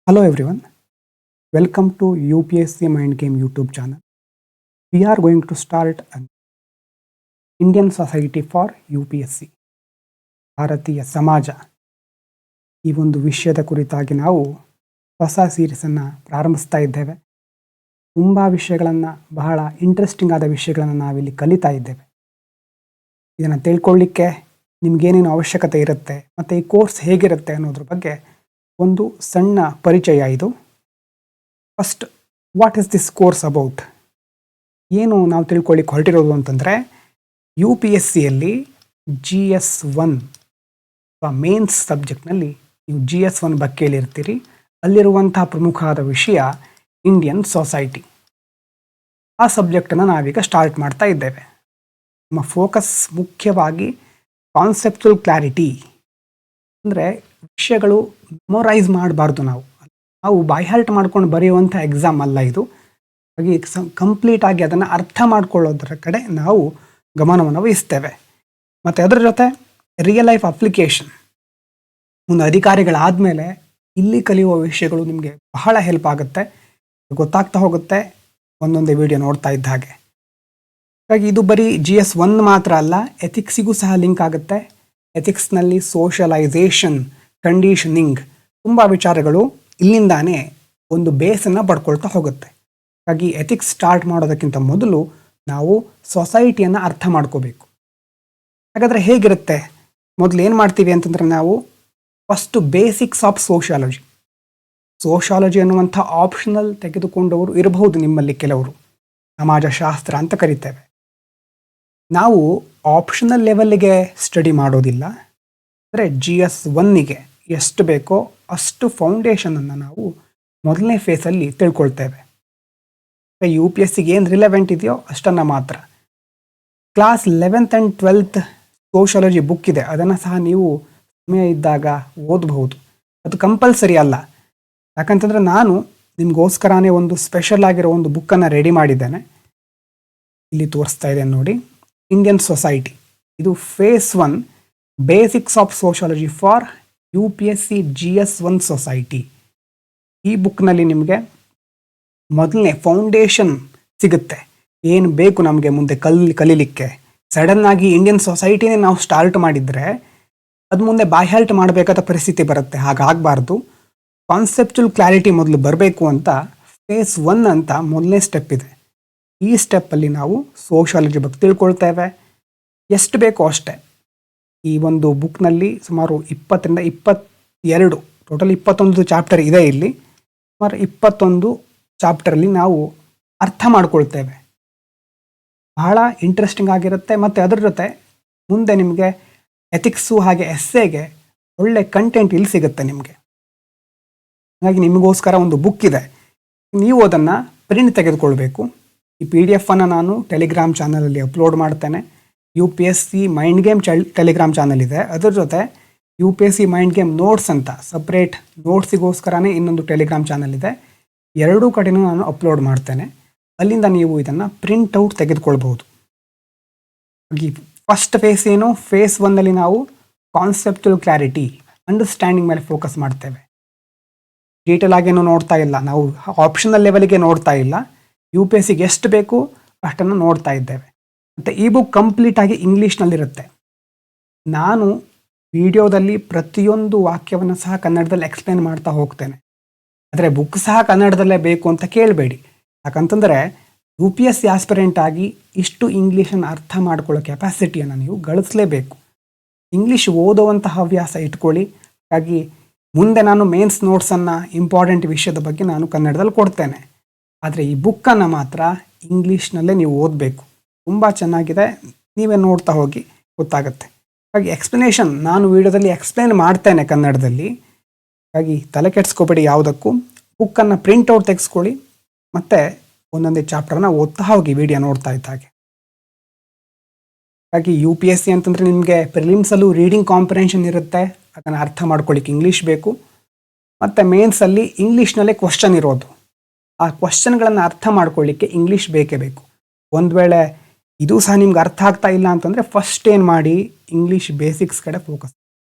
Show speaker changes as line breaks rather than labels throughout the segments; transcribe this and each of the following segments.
Hello everyone, welcome to UPSC Mind Game YouTube channel. We are going to start an Indian Society for UPSC, ಭಾರತೀಯ ಸಮಾಜ. ಈ ಒಂದು ವಿಷಯದ ಕುರಿತಾಗಿ ನಾವು ಹೊಸ ಸೀರೀಸನ್ನು ಪ್ರಾರಂಭಿಸ್ತಾ ಇದ್ದೇವೆ. ತುಂಬ ವಿಷಯಗಳನ್ನು, ಬಹಳ ಇಂಟ್ರೆಸ್ಟಿಂಗ್ ಆದ ವಿಷಯಗಳನ್ನು ನಾವಿಲ್ಲಿ ಕಲಿತಾ ಇದ್ದೇವೆ. ಇದನ್ನು ತಿಳ್ಕೊಳ್ಳಿಕ್ಕೆ ನಿಮಗೇನೇನು ಅವಶ್ಯಕತೆ ಇರುತ್ತೆ ಮತ್ತು ಈ ಕೋರ್ಸ್ ಹೇಗಿರುತ್ತೆ ಅನ್ನೋದ್ರ ಬಗ್ಗೆ ಒಂದು ಸಣ್ಣ ಪರಿಚಯ ಇದು. First, what is this course about? ಏನು ನಾವು ತಿಳ್ಕೊಳ್ಳಿಕ್ಕೆ ಹೊರಟಿರೋದು ಅಂತಂದರೆ, ಯು ಪಿ ಎಸ್ ಸಿಯಲ್ಲಿ GS1 ಅಥವಾ ಮೇನ್ಸ್ ಸಬ್ಜೆಕ್ಟ್ನಲ್ಲಿ ನೀವು GS1 ಬಗ್ಗೆ ಕೇಳಿರ್ತೀರಿ. ಅಲ್ಲಿರುವಂತಹ ಪ್ರಮುಖವಾದ ವಿಷಯ ಇಂಡಿಯನ್ ಸೊಸೈಟಿ. ಆ ಸಬ್ಜೆಕ್ಟನ್ನು ನಾವೀಗ ಸ್ಟಾರ್ಟ್ ಮಾಡ್ತಾ ಇದ್ದೇವೆ. ನಮ್ಮ ಫೋಕಸ್ ಮುಖ್ಯವಾಗಿ ಕಾನ್ಸೆಪ್ಚುವಲ್ ಕ್ಲಾರಿಟಿ, ಅಂದರೆ ವಿಷಯಗಳು ಮೆಮೊರೈಸ್ ಮಾಡಬಾರ್ದು. ನಾವು ಬೈಹಾರ್ಟ್ ಮಾಡ್ಕೊಂಡು ಬರೆಯುವಂಥ ಎಕ್ಸಾಮ್ ಅಲ್ಲ ಇದು. ಹಾಗೆ ಕಂಪ್ಲೀಟಾಗಿ ಅದನ್ನು ಅರ್ಥ ಮಾಡ್ಕೊಳ್ಳೋದ್ರ ಕಡೆ ನಾವು ಗಮನವನ್ನು ವಹಿಸ್ತೇವೆ. ಮತ್ತು ಅದರ ಜೊತೆ ರಿಯಲ್ ಲೈಫ್ ಅಪ್ಲಿಕೇಶನ್. ಒಂದು ಅಧಿಕಾರಿಗಳಾದಮೇಲೆ ಇಲ್ಲಿ ಕಲಿಯುವ ವಿಷಯಗಳು ನಿಮಗೆ ಬಹಳ ಹೆಲ್ಪ್ ಆಗುತ್ತೆ, ಗೊತ್ತಾಗ್ತಾ ಹೋಗುತ್ತೆ ಒಂದೊಂದೇ ವಿಡಿಯೋ ನೋಡ್ತಾ ಇದ್ದ ಹಾಗೆ. ಹಾಗಾಗಿ ಇದು ಬರೀ GS1 ಮಾತ್ರ ಅಲ್ಲ, ಎಥಿಕ್ಸಿಗೂ ಸಹ ಲಿಂಕ್ ಆಗುತ್ತೆ. ಎಥಿಕ್ಸ್ನಲ್ಲಿ ಸೋಷಲೈಸೇಷನ್, ಕಂಡೀಷನಿಂಗ್, ತುಂಬ ವಿಚಾರಗಳು ಇಲ್ಲಿಂದಾನೇ ಒಂದು ಬೇಸನ್ನು ಪಡ್ಕೊಳ್ತಾ ಹೋಗುತ್ತೆ. ಹಾಗಾಗಿ ಎಥಿಕ್ಸ್ ಸ್ಟಾರ್ಟ್ ಮಾಡೋದಕ್ಕಿಂತ ಮೊದಲು ನಾವು ಸೊಸೈಟಿಯನ್ನು ಅರ್ಥ ಮಾಡ್ಕೋಬೇಕು. ಹಾಗಾದರೆ ಹೇಗಿರುತ್ತೆ? ಮೊದಲು ಏನು ಮಾಡ್ತೀವಿ ಅಂತಂದರೆ, ನಾವು ಫಸ್ಟು ಬೇಸಿಕ್ಸ್ ಆಫ್ ಸೋಷಾಲಜಿ ಅನ್ನುವಂಥ ಆಪ್ಷನಲ್ ತೆಗೆದುಕೊಂಡವರು ಇರಬಹುದು ನಿಮ್ಮಲ್ಲಿ ಕೆಲವರು. ಸಮಾಜಶಾಸ್ತ್ರ ಅಂತ ಕರಿತೇವೆ. ನಾವು ಆಪ್ಷನಲ್ ಲೆವೆಲ್ಗೆ ಸ್ಟಡಿ ಮಾಡೋದಿಲ್ಲ. ಅಂದರೆ GS1ಗೆ ಎಷ್ಟು ಬೇಕೋ ಅಷ್ಟು ಫೌಂಡೇಶನನ್ನು ನಾವು ಮೊದಲನೇ ಫೇಸಲ್ಲಿ ತಿಳ್ಕೊಳ್ತೇವೆ. UPSCಗೆ ಏನು ರಿಲೆವೆಂಟ್ ಇದೆಯೋ ಅಷ್ಟನ್ನು ಮಾತ್ರ. Class 11th and 12th sociology book ಇದೆ, ಅದನ್ನು ಸಹ ನೀವು ಸಮಯ ಇದ್ದಾಗ ಓದಬಹುದು. ಅದು ಕಂಪಲ್ಸರಿ ಅಲ್ಲ. ಯಾಕಂತಂದರೆ ನಾನು ನಿಮಗೋಸ್ಕರನೇ ಒಂದು ಸ್ಪೆಷಲ್ ಆಗಿರೋ ಒಂದು ಬುಕ್ಕನ್ನು ರೆಡಿ ಮಾಡಿದ್ದೇನೆ. ಇಲ್ಲಿ ತೋರಿಸ್ತಾ ಇದೆ ನೋಡಿ, ಇಂಡಿಯನ್ ಸೊಸೈಟಿ. ಇದು phase 1 basics of sociology for UPSC GS1 society. ಈ ಬುಕ್ನಲ್ಲಿ ನಿಮಗೆ ಮೊದಲನೇ ಫೌಂಡೇಶನ್ ಸಿಗುತ್ತೆ, ಏನು ಬೇಕು ನಮಗೆ ಮುಂದೆ ಕಲೀಲಿಕ್ಕೆ. ಸಡನ್ನಾಗಿ ಇಂಡಿಯನ್ ಸೊಸೈಟಿನೇ ನಾವು ಸ್ಟಾರ್ಟ್ ಮಾಡಿದರೆ ಅದು ಮುಂದೆ ಬಾಯ್ಹಾಲ್ಟ್ ಮಾಡಬೇಕಾದ ಪರಿಸ್ಥಿತಿ ಬರುತ್ತೆ. ಹಾಗಾಗಬಾರ್ದು. ಕಾನ್ಸೆಪ್ಚುವಲ್ ಕ್ಲಾರಿಟಿ ಮೊದಲು ಬರಬೇಕು ಅಂತ ಫೇಸ್ 1 ಅಂತ ಮೊದಲನೇ ಸ್ಟೆಪ್ ಇದೆ. ಈ ಸ್ಟೆಪ್ಪಲ್ಲಿ ನಾವು ಸೋಷಾಲಜಿ ಬಗ್ಗೆ ತಿಳ್ಕೊಳ್ತೇವೆ. ಎಷ್ಟು ಬೇಕೋ ಅಷ್ಟೇ. ಈ ಒಂದು ಬುಕ್ನಲ್ಲಿ ಸುಮಾರು 20ರಿಂದ 22, ಟೋಟಲ್ 21 ಚಾಪ್ಟರ್ ಇದೆ. ಇಲ್ಲಿ ಸುಮಾರು 21 ಚಾಪ್ಟರಲ್ಲಿ ನಾವು ಅರ್ಥ ಮಾಡ್ಕೊಳ್ತೇವೆ. ಬಹಳ ಇಂಟ್ರೆಸ್ಟಿಂಗ್ ಆಗಿರುತ್ತೆ. ಮತ್ತು ಅದರ ಜೊತೆ ಮುಂದೆ ನಿಮಗೆ ಎಥಿಕ್ಸು ಹಾಗೆ ಎಸ್ಸೆಗೆ ಒಳ್ಳೆ ಕಂಟೆಂಟ್ ಇಲ್ಲಿ ಸಿಗುತ್ತೆ ನಿಮಗೆ. ಹಾಗಾಗಿ ನಿಮಗೋಸ್ಕರ ಒಂದು ಬುಕ್ ಇದೆ, ನೀವು ಅದನ್ನು ಪ್ರಿಂಟ್ ತೆಗೆದುಕೊಳ್ಬೇಕು. ಈ PDF ನಾನು ಟೆಲಿಗ್ರಾಮ್ ಚಾನಲಲ್ಲಿ ಅಪ್ಲೋಡ್ ಮಾಡ್ತೇನೆ. UPSC mind game Telegram channel ಇದೆ. ಅದರ ಜೊತೆ UPSC ಮೈಂಡ್ ಗೇಮ್ ನೋಟ್ಸ್ ಅಂತ ಸಪ್ರೇಟ್ ನೋಟ್ಸಿಗೋಸ್ಕರನೇ ಇನ್ನೊಂದು ಟೆಲಿಗ್ರಾಮ್ ಚಾನಲ್ ಇದೆ. ಎರಡೂ ಕಡೆನೂ ನಾನು ಅಪ್ಲೋಡ್ ಮಾಡ್ತೇನೆ. ಅಲ್ಲಿಂದ ನೀವು ಇದನ್ನು ಪ್ರಿಂಟ್ಔಟ್ ತೆಗೆದುಕೊಳ್ಬಹುದು. ಹಾಗೆ ಫಸ್ಟ್ ಫೇಸ್ ಏನು? ಫೇಸ್ 1ನಲ್ಲಿ ನಾವು ಕಾನ್ಸೆಪ್ಚುವಲ್ ಕ್ಲಾರಿಟಿ, ಅಂಡರ್ಸ್ಟ್ಯಾಂಡಿಂಗ್ ಮೇಲೆ ಫೋಕಸ್ ಮಾಡ್ತೇವೆ. ಡೀಟೇಲ್ ಆಗೇನು ನೋಡ್ತಾ ಇಲ್ಲ, ನಾವು ಆಪ್ಷನಲ್ ಲೆವೆಲ್ಗೆ ನೋಡ್ತಾ ಇಲ್ಲ. UPSCಗೆ ಎಷ್ಟು ಬೇಕು ಅಷ್ಟನ್ನು ನೋಡ್ತಾ ಇದ್ದೇವೆ. ಮತ್ತು ಈ ಬುಕ್ ಕಂಪ್ಲೀಟಾಗಿ ಇಂಗ್ಲೀಷ್ನಲ್ಲಿರುತ್ತೆ. ನಾನು ವಿಡಿಯೋದಲ್ಲಿ ಪ್ರತಿಯೊಂದು ವಾಕ್ಯವನ್ನು ಸಹ ಕನ್ನಡದಲ್ಲಿ ಎಕ್ಸ್ಪ್ಲೇನ್ ಮಾಡ್ತಾ ಹೋಗ್ತೇನೆ. ಆದರೆ ಬುಕ್ ಸಹ ಕನ್ನಡದಲ್ಲೇ ಬೇಕು ಅಂತ ಕೇಳಬೇಡಿ. ಯಾಕಂತಂದರೆ UPSC ಆಸ್ಪಿರೆಂಟ್ ಆಗಿ ಇಷ್ಟು ಇಂಗ್ಲೀಷನ್ನು ಅರ್ಥ ಮಾಡ್ಕೊಳ್ಳೋ ಕೆಪಾಸಿಟಿಯನ್ನು ನೀವು ಗಳಿಸಲೇಬೇಕು. ಇಂಗ್ಲೀಷ್ ಓದುವಂಥ ಹವ್ಯಾಸ ಇಟ್ಕೊಳ್ಳಿ. ಹಾಗಾಗಿ ಮುಂದೆ ನಾನು ಮೇನ್ಸ್ ನೋಟ್ಸನ್ನು, ಇಂಪಾರ್ಟೆಂಟ್ ವಿಷಯದ ಬಗ್ಗೆ ನಾನು ಕನ್ನಡದಲ್ಲಿ ಕೊಡ್ತೇನೆ. ಆದರೆ ಈ ಬುಕ್ಕನ್ನು ಮಾತ್ರ ಇಂಗ್ಲೀಷ್ನಲ್ಲೇ ನೀವು ಓದಬೇಕು. ತುಂಬ ಚೆನ್ನಾಗಿದೆ, ನೀವೇ ನೋಡ್ತಾ ಹೋಗಿ ಗೊತ್ತಾಗುತ್ತೆ. ಹಾಗೆ ಎಕ್ಸ್ಪ್ಲನೇಷನ್ ನಾನು ವಿಡಿಯೋದಲ್ಲಿ ಎಕ್ಸ್ಪ್ಲೇನ್ ಮಾಡ್ತೇನೆ ಕನ್ನಡದಲ್ಲಿ. ಹಾಗಾಗಿ ತಲೆ ಕೆಡಿಸ್ಕೋಬೇಡಿ ಯಾವುದಕ್ಕೂ. ಬುಕ್ಕನ್ನು ಪ್ರಿಂಟ್ಔಟ್ ತೆಗೆಸ್ಕೊಳ್ಳಿ ಮತ್ತು ಒಂದೊಂದೇ ಚಾಪ್ಟರ್ನ ಓದ್ತಾ ಹೋಗಿ ವಿಡಿಯೋ ನೋಡ್ತಾ ಇದ್ದ ಹಾಗೆ. ಹಾಗಾಗಿ UPSC ಅಂತಂದರೆ ನಿಮಗೆ ಪ್ರಿಲಿಮ್ಸಲ್ಲೂ ರೀಡಿಂಗ್ ಕಾಂಪ್ರಿಹೆನ್ಷನ್ ಇರುತ್ತೆ, ಅದನ್ನು ಅರ್ಥ ಮಾಡ್ಕೊಳ್ಳಿಕ್ಕೆ ಇಂಗ್ಲೀಷ್ ಬೇಕು. ಮತ್ತು ಮೇನ್ಸಲ್ಲಿ ಇಂಗ್ಲೀಷ್ನಲ್ಲೇ ಕ್ವಶನ್ ಇರೋದು. ಆ ಕ್ವಶನ್ಗಳನ್ನು ಅರ್ಥ ಮಾಡ್ಕೊಳ್ಳಿಕ್ಕೆ ಇಂಗ್ಲೀಷ್ ಬೇಕೇ ಬೇಕು. ಒಂದು ವೇಳೆ ಇದು ಸಹ ನಿಮ್ಗೆ ಅರ್ಥ ಆಗ್ತಾ ಇಲ್ಲ ಅಂತಂದರೆ ಫಸ್ಟ್ ಏನು ಮಾಡಿ, ಇಂಗ್ಲೀಷ್ ಬೇಸಿಕ್ಸ್ ಕಡೆ ಫೋಕಸ್.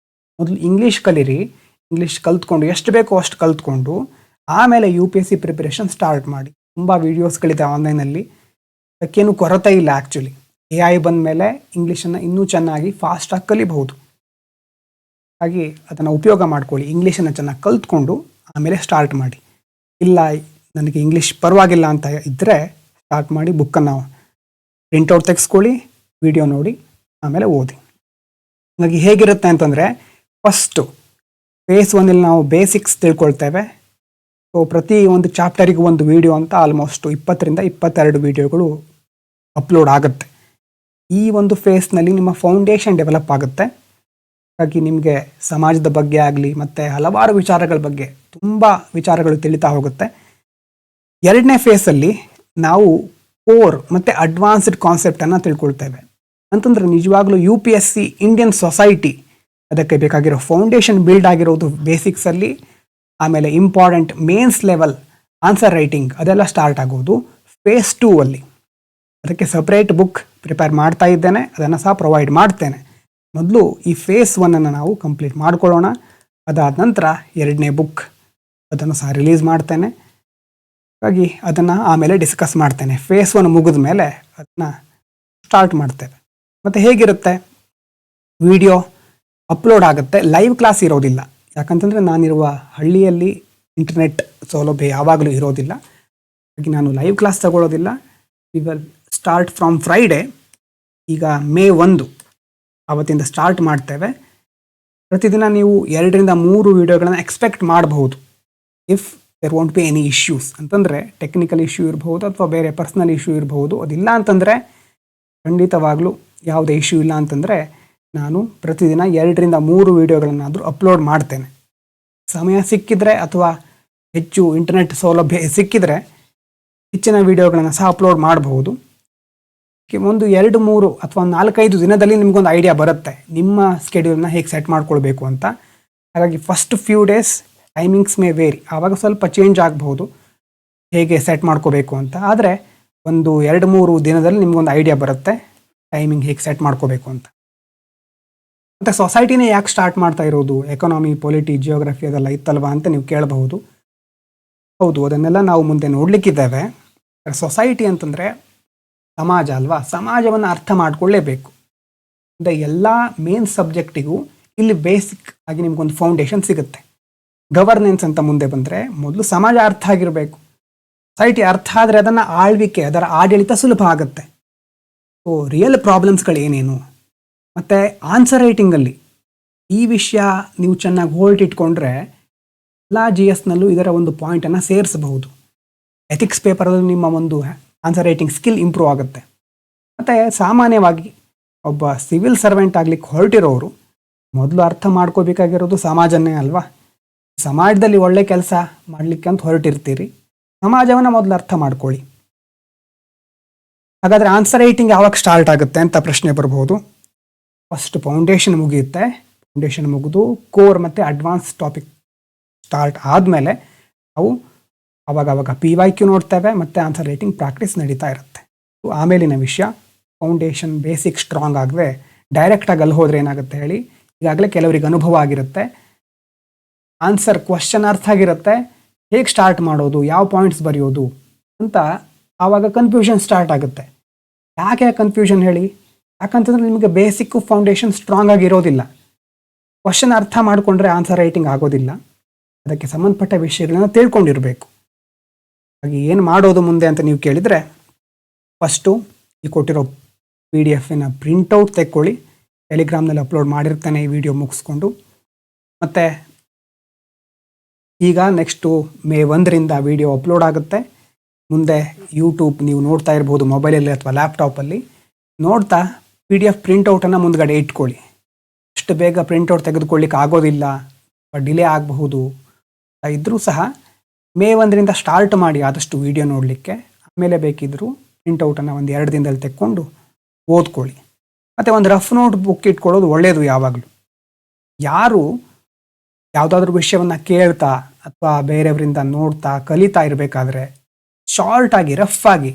ಮೊದಲು ಇಂಗ್ಲೀಷ್ ಕಲೀರಿ. ಇಂಗ್ಲೀಷ್ ಕಲ್ತ್ಕೊಂಡು ಎಷ್ಟು ಬೇಕೋ ಅಷ್ಟು ಕಲ್ತ್ಕೊಂಡು ಆಮೇಲೆ UPSC ಪ್ರಿಪರೇಷನ್ ಸ್ಟಾರ್ಟ್ ಮಾಡಿ. ತುಂಬ ವೀಡಿಯೋಸ್ಗಳಿದೆ ಆನ್ಲೈನಲ್ಲಿ, ಅದಕ್ಕೇನು ಕೊರತೆ ಇಲ್ಲ. ಆ್ಯಕ್ಚುಲಿ AI ಬಂದ ಮೇಲೆ ಇಂಗ್ಲೀಷನ್ನು ಇನ್ನೂ ಚೆನ್ನಾಗಿ ಫಾಸ್ಟಾಗಿ ಕಲಿಬಹುದು. ಹಾಗೆ ಅದನ್ನು ಉಪಯೋಗ ಮಾಡ್ಕೊಳ್ಳಿ. ಇಂಗ್ಲೀಷನ್ನು ಚೆನ್ನಾಗಿ ಕಲ್ತ್ಕೊಂಡು ಆಮೇಲೆ ಸ್ಟಾರ್ಟ್ ಮಾಡಿ. ಇಲ್ಲ ನನಗೆ ಇಂಗ್ಲೀಷ್ ಪರವಾಗಿಲ್ಲ ಅಂತ ಇದ್ದರೆ ಸ್ಟಾರ್ಟ್ ಮಾಡಿ, ಬುಕ್ಕನ್ನು ಪ್ರಿಂಟೌಟ್ ತೆಗೆಸ್ಕೊಳ್ಳಿ, ವಿಡಿಯೋ ನೋಡಿ, ಆಮೇಲೆ ಓದಿ. ಹಾಗಾಗಿ ಹೇಗಿರುತ್ತೆ ಅಂತಂದರೆ, ಫಸ್ಟು ಫೇಸ್ 1 ನಾವು ಬೇಸಿಕ್ಸ್ ತಿಳ್ಕೊಳ್ತೇವೆ. ಸೊ ಪ್ರತಿ ಒಂದು ಚಾಪ್ಟರಿಗೆ ಒಂದು ವಿಡಿಯೋ ಅಂತ ಆಲ್ಮೋಸ್ಟ್ 20ರಿಂದ 22 ವಿಡಿಯೋಗಳು ಅಪ್ಲೋಡ್ ಆಗುತ್ತೆ. ಈ ಒಂದು ಫೇಸ್ನಲ್ಲಿ ನಿಮ್ಮ ಫೌಂಡೇಶನ್ ಡೆವಲಪ್ ಆಗುತ್ತೆ. ಹಾಗಾಗಿ ನಿಮಗೆ ಸಮಾಜದ ಬಗ್ಗೆ ಆಗಲಿ ಮತ್ತು ಹಲವಾರು ವಿಚಾರಗಳ ಬಗ್ಗೆ ತುಂಬ ವಿಚಾರಗಳು ತಿಳಿತಾ ಹೋಗುತ್ತೆ. 2ನೇ ಫೇಸಲ್ಲಿ ನಾವು ಕೋರ್ ಮತ್ತು ಅಡ್ವಾನ್ಸ್ಡ್ ಕಾನ್ಸೆಪ್ಟನ್ನು ತಿಳ್ಕೊಳ್ತೇವೆ. ಅಂತಂದರೆ ನಿಜವಾಗ್ಲೂ UPSC ಇಂಡಿಯನ್ ಸೊಸೈಟಿ ಅದಕ್ಕೆ ಬೇಕಾಗಿರೋ ಫೌಂಡೇಶನ್ ಬಿಲ್ಡ್ ಆಗಿರೋದು ಬೇಸಿಕ್ಸಲ್ಲಿ. ಆಮೇಲೆ important mains level answer writing ಅದೆಲ್ಲ ಸ್ಟಾರ್ಟ್ ಆಗೋದು ಫೇಸ್ 2 ಅಲ್ಲಿ. ಅದಕ್ಕೆ ಸಪ್ರೇಟ್ ಬುಕ್ ಪ್ರಿಪೇರ್ ಮಾಡ್ತಾ ಇದ್ದೇನೆ, ಅದನ್ನು ಸಹ ಪ್ರೊವೈಡ್ ಮಾಡ್ತೇನೆ. ಮೊದಲು ಈ ಫೇಸ್ 1 ನಾವು ಕಂಪ್ಲೀಟ್ ಮಾಡ್ಕೊಳ್ಳೋಣ. ಅದಾದ ನಂತರ 2ನೇ ಬುಕ್ ಅದನ್ನು ಸಹ ರಿಲೀಸ್ ಮಾಡ್ತೇನೆ. ಹಾಗಾಗಿ ಅದನ್ನು ಆಮೇಲೆ ಡಿಸ್ಕಸ್ ಮಾಡ್ತೇನೆ. ಫೇಸ್ 1 ಮುಗಿದ ಮೇಲೆ ಅದನ್ನು ಸ್ಟಾರ್ಟ್ ಮಾಡ್ತೇವೆ. ಮತ್ತು ಹೇಗಿರುತ್ತೆ, ವಿಡಿಯೋ ಅಪ್ಲೋಡ್ ಆಗುತ್ತೆ, ಲೈವ್ ಕ್ಲಾಸ್ ಇರೋದಿಲ್ಲ. ಯಾಕಂತಂದರೆ ನಾನಿರುವ ಹಳ್ಳಿಯಲ್ಲಿ ಇಂಟರ್ನೆಟ್ ಸೌಲಭ್ಯ ಯಾವಾಗಲೂ ಇರೋದಿಲ್ಲ. ಹಾಗೆ ನಾನು ಲೈವ್ ಕ್ಲಾಸ್ ತಗೊಳ್ಳೋದಿಲ್ಲ. We will start from Friday. ಈಗ May 1 ಆವತ್ತಿಂದ ಸ್ಟಾರ್ಟ್ ಮಾಡ್ತೇವೆ. ಪ್ರತಿದಿನ ನೀವು 2ರಿಂದ 3 ವಿಡಿಯೋಗಳನ್ನು ಎಕ್ಸ್ಪೆಕ್ಟ್ ಮಾಡಬಹುದು. If there won't be any issues ಅಂತಂದರೆ, ಟೆಕ್ನಿಕಲ್ ಇಶ್ಯೂ ಇರಬಹುದು ಅಥವಾ ಬೇರೆ ಪರ್ಸ್ನಲ್ ಇಶ್ಯೂ ಇರಬಹುದು. ಅದಿಲ್ಲ ಅಂತಂದರೆ, ಖಂಡಿತವಾಗ್ಲೂ ಯಾವುದೇ ಇಶ್ಯೂ ಇಲ್ಲ ಅಂತಂದರೆ ನಾನು ಪ್ರತಿದಿನ 2ರಿಂದ 3 ವಿಡಿಯೋಗಳನ್ನಾದರೂ ಅಪ್ಲೋಡ್ ಮಾಡ್ತೇನೆ. ಸಮಯ ಸಿಕ್ಕಿದರೆ ಅಥವಾ ಹೆಚ್ಚು ಇಂಟರ್ನೆಟ್ ಸೌಲಭ್ಯ ಸಿಕ್ಕಿದರೆ ಹೆಚ್ಚಿನ ವಿಡಿಯೋಗಳನ್ನು ಸಹ ಅಪ್ಲೋಡ್ ಮಾಡಬಹುದು. ಒಂದು 2-3 ಅಥವಾ 4-5 ದಿನದಲ್ಲಿ ನಿಮಗೊಂದು ಐಡಿಯಾ ಬರುತ್ತೆ ನಿಮ್ಮ ಸ್ಕೆಡ್ಯೂಲ್ನ ಹೇಗೆ ಸೆಟ್ ಮಾಡ್ಕೊಳ್ಬೇಕು ಅಂತ. ಹಾಗಾಗಿ first few days timings may vary, ಆವಾಗ ಸ್ವಲ್ಪ ಚೇಂಜ್ ಆಗಬಹುದು ಹೇಗೆ ಸೆಟ್ ಮಾಡ್ಕೋಬೇಕು ಅಂತ. ಆದರೆ ಒಂದು 2-3 ದಿನದಲ್ಲಿ ನಿಮಗೊಂದು ಐಡಿಯಾ ಬರುತ್ತೆ ಟೈಮಿಂಗ್ ಹೇಗೆ ಸೆಟ್ ಮಾಡ್ಕೋಬೇಕು ಅಂತ. ಮತ್ತು ಸೊಸೈಟಿನೇ ಯಾಕೆ ಸ್ಟಾರ್ಟ್ ಮಾಡ್ತಾ ಇರೋದು, ಎಕಾನಮಿ, ಪೊಲಿಟಿ, ಜಿಯೋಗ್ರಫಿ ಅದೆಲ್ಲ ಇತ್ತಲ್ವಾ ಅಂತ ನೀವು ಕೇಳಬಹುದು. ಹೌದು, ಅದನ್ನೆಲ್ಲ ನಾವು ಮುಂದೆ ನೋಡಲಿಕ್ಕಿದ್ದೇವೆ. ಸೊಸೈಟಿ ಅಂತಂದರೆ ಸಮಾಜ ಅಲ್ವಾ, ಸಮಾಜವನ್ನು ಅರ್ಥ ಮಾಡಿಕೊಳ್ಳೇಬೇಕು. ಅಂದರೆ ಎಲ್ಲ ಮೇನ್ ಸಬ್ಜೆಕ್ಟಿಗೂ ಇಲ್ಲಿ ಬೇಸಿಕ್ ಆಗಿ ನಿಮಗೊಂದು ಫೌಂಡೇಶನ್ ಸಿಗುತ್ತೆ. ಗವರ್ನೆನ್ಸ್ ಅಂತ ಮುಂದೆ ಬಂದರೆ ಮೊದಲು ಸಮಾಜ ಅರ್ಥ ಆಗಿರಬೇಕು. ಸೊಸೈಟಿ ಅರ್ಥ ಆದರೆ ಅದನ್ನು ಆಳ್ವಿಕೆ, ಅದರ ಆಡಳಿತ ಸುಲಭ ಆಗುತ್ತೆ. ಸೊ ರಿಯಲ್ ಪ್ರಾಬ್ಲಮ್ಸ್ಗಳೇನೇನು, ಮತ್ತು ಆನ್ಸರ್ ರೈಟಿಂಗಲ್ಲಿ ಈ ವಿಷಯ ನೀವು ಚೆನ್ನಾಗಿ ಹೋಲ್ಟ್ ಇಟ್ಕೊಂಡ್ರೆ ಎಲ್ಲ GSನಲ್ಲೂ ಇದರ ಒಂದು ಪಾಯಿಂಟನ್ನು ಸೇರಿಸಬಹುದು. ಎಥಿಕ್ಸ್ ಪೇಪರಲ್ಲಿ ನಿಮ್ಮ ಒಂದು ಆನ್ಸರ್ ರೈಟಿಂಗ್ ಸ್ಕಿಲ್ ಇಂಪ್ರೂವ್ ಆಗುತ್ತೆ. ಮತ್ತು ಸಾಮಾನ್ಯವಾಗಿ ಒಬ್ಬ ಸಿವಿಲ್ ಸರ್ವೆಂಟ್ ಆಗಲಿಕ್ಕೆ ಹೊರಟಿರೋರು ಮೊದಲು ಅರ್ಥ ಮಾಡ್ಕೋಬೇಕಾಗಿರೋದು ಸಮಾಜನೇ ಅಲ್ವಾ. ಸಮಾಜದಲ್ಲಿ ಒಳ್ಳೆ ಕೆಲಸ ಮಾಡಲಿಕ್ಕೆ ಅಂತ ಹೊರಟಿರ್ತೀರಿ, ಸಮಾಜವನ್ನು ಮೊದಲು ಅರ್ಥ ಮಾಡ್ಕೊಳ್ಳಿ. ಹಾಗಾದರೆ ಆನ್ಸರ್ ರೈಟಿಂಗ್ ಯಾವಾಗ ಸ್ಟಾರ್ಟ್ ಆಗುತ್ತೆ ಅಂತ ಪ್ರಶ್ನೆ ಬರ್ಬೋದು. ಫಸ್ಟ್ ಫೌಂಡೇಶನ್ ಮುಗಿಯುತ್ತೆ. ಫೌಂಡೇಶನ್ ಮುಗಿದು ಕೋರ್ ಮತ್ತು ಅಡ್ವಾನ್ಸ್ ಟಾಪಿಕ್ ಸ್ಟಾರ್ಟ್ ಆದಮೇಲೆ ನಾವು ಆವಾಗ PYQ ನೋಡ್ತೇವೆ ಮತ್ತು ಆನ್ಸರ್ ರೈಟಿಂಗ್ ಪ್ರಾಕ್ಟೀಸ್ ನಡೀತಾ ಇರುತ್ತೆ. ಆಮೇಲಿನ ವಿಷಯ ಫೌಂಡೇಶನ್ ಬೇಸಿಕ್ ಸ್ಟ್ರಾಂಗ್ ಆಗದೆ ಡೈರೆಕ್ಟಾಗಿ ಅಲ್ಲಿ ಹೋದರೆ ಏನಾಗುತ್ತೆ ಹೇಳಿ, ಈಗಾಗಲೇ ಕೆಲವರಿಗೆ ಅನುಭವ ಆಗಿರುತ್ತೆ. ಆನ್ಸರ್ ಕ್ವಶನ್ ಅರ್ಥ ಆಗಿರುತ್ತೆ, ಹೇಗೆ ಸ್ಟಾರ್ಟ್ ಮಾಡೋದು, ಯಾವ ಪಾಯಿಂಟ್ಸ್ ಬರೆಯೋದು ಅಂತ ಆವಾಗ ಕನ್ಫ್ಯೂಷನ್ ಸ್ಟಾರ್ಟ್ ಆಗುತ್ತೆ. ಯಾಕೆ ಕನ್ಫ್ಯೂಷನ್ ಹೇಳಿ, ಯಾಕಂತಂದರೆ ನಿಮಗೆ ಬೇಸಿಕ್ಕು ಫೌಂಡೇಶನ್ ಸ್ಟ್ರಾಂಗ್ ಆಗಿರೋದಿಲ್ಲ. ಕ್ವಶನ್ ಅರ್ಥ ಮಾಡಿಕೊಂಡ್ರೆ ಆನ್ಸರ್ ರೈಟಿಂಗ್ ಆಗೋದಿಲ್ಲ. ಅದಕ್ಕೆ ಸಂಬಂಧಪಟ್ಟ ವಿಷಯಗಳನ್ನ ತಿಳ್ಕೊಂಡಿರಬೇಕು. ಹಾಗೆ ಏನು ಮಾಡೋದು ಮುಂದೆ ಅಂತ ನೀವು ಕೇಳಿದರೆ, ಫಸ್ಟು ಈ ಕೊಟ್ಟಿರೋ PDF ಪ್ರಿಂಟೌಟ್ ತೆಕ್ಕೊಳ್ಳಿ. ಟೆಲಿಗ್ರಾಮ್ನಲ್ಲಿ ಅಪ್ಲೋಡ್ ಮಾಡಿರ್ತಾನೆ ಈ ವಿಡಿಯೋ ಮುಗಿಸ್ಕೊಂಡು. ಮತ್ತು ಈಗ ನೆಕ್ಸ್ಟು May 1ರಿಂದ ವಿಡಿಯೋ ಅಪ್ಲೋಡ್ ಆಗುತ್ತೆ. ಮುಂದೆ ಯೂಟ್ಯೂಬ್ ನೀವು ನೋಡ್ತಾ ಇರ್ಬೋದು ಮೊಬೈಲಲ್ಲಿ ಅಥವಾ ಲ್ಯಾಪ್ಟಾಪಲ್ಲಿ. ನೋಡ್ತಾ PDF ಪ್ರಿಂಟೌಟನ್ನು ಮುಂದ್ಗಡೆ ಇಟ್ಕೊಳ್ಳಿ. ಅಷ್ಟು ಬೇಗ ಪ್ರಿಂಟೌಟ್ ತೆಗೆದುಕೊಳ್ಳಿಕ್ಕೆ ಆಗೋದಿಲ್ಲ, ಡಿಲೇ ಆಗಬಹುದು. ಇದ್ದರೂ ಸಹ May 1ರಿಂದ ಸ್ಟಾರ್ಟ್ ಮಾಡಿ ಆದಷ್ಟು ವಿಡಿಯೋ ನೋಡಲಿಕ್ಕೆ. ಆಮೇಲೆ ಬೇಕಿದ್ದರೂ ಪ್ರಿಂಟೌಟನ್ನು ಒಂದು 2 ದಿನದಲ್ಲಿ ತೆಕ್ಕೊಂಡು ಓದ್ಕೊಳ್ಳಿ. ಮತ್ತು ಒಂದು ರಫ್ ನೋಟ್ ಬುಕ್ ಇಟ್ಕೊಳ್ಳೋದು ಒಳ್ಳೆಯದು. ಯಾವಾಗಲೂ ಯಾರು ಯಾವುದಾದ್ರೂ ವಿಷಯವನ್ನು ಕೇಳ್ತಾ ಅಥವಾ ಬೇರೆಯವರಿಂದ ನೋಡ್ತಾ ಕಲಿತಾ ಇರಬೇಕಾದ್ರೆ ಶಾರ್ಟಾಗಿ ರಫ್ ಆಗಿ,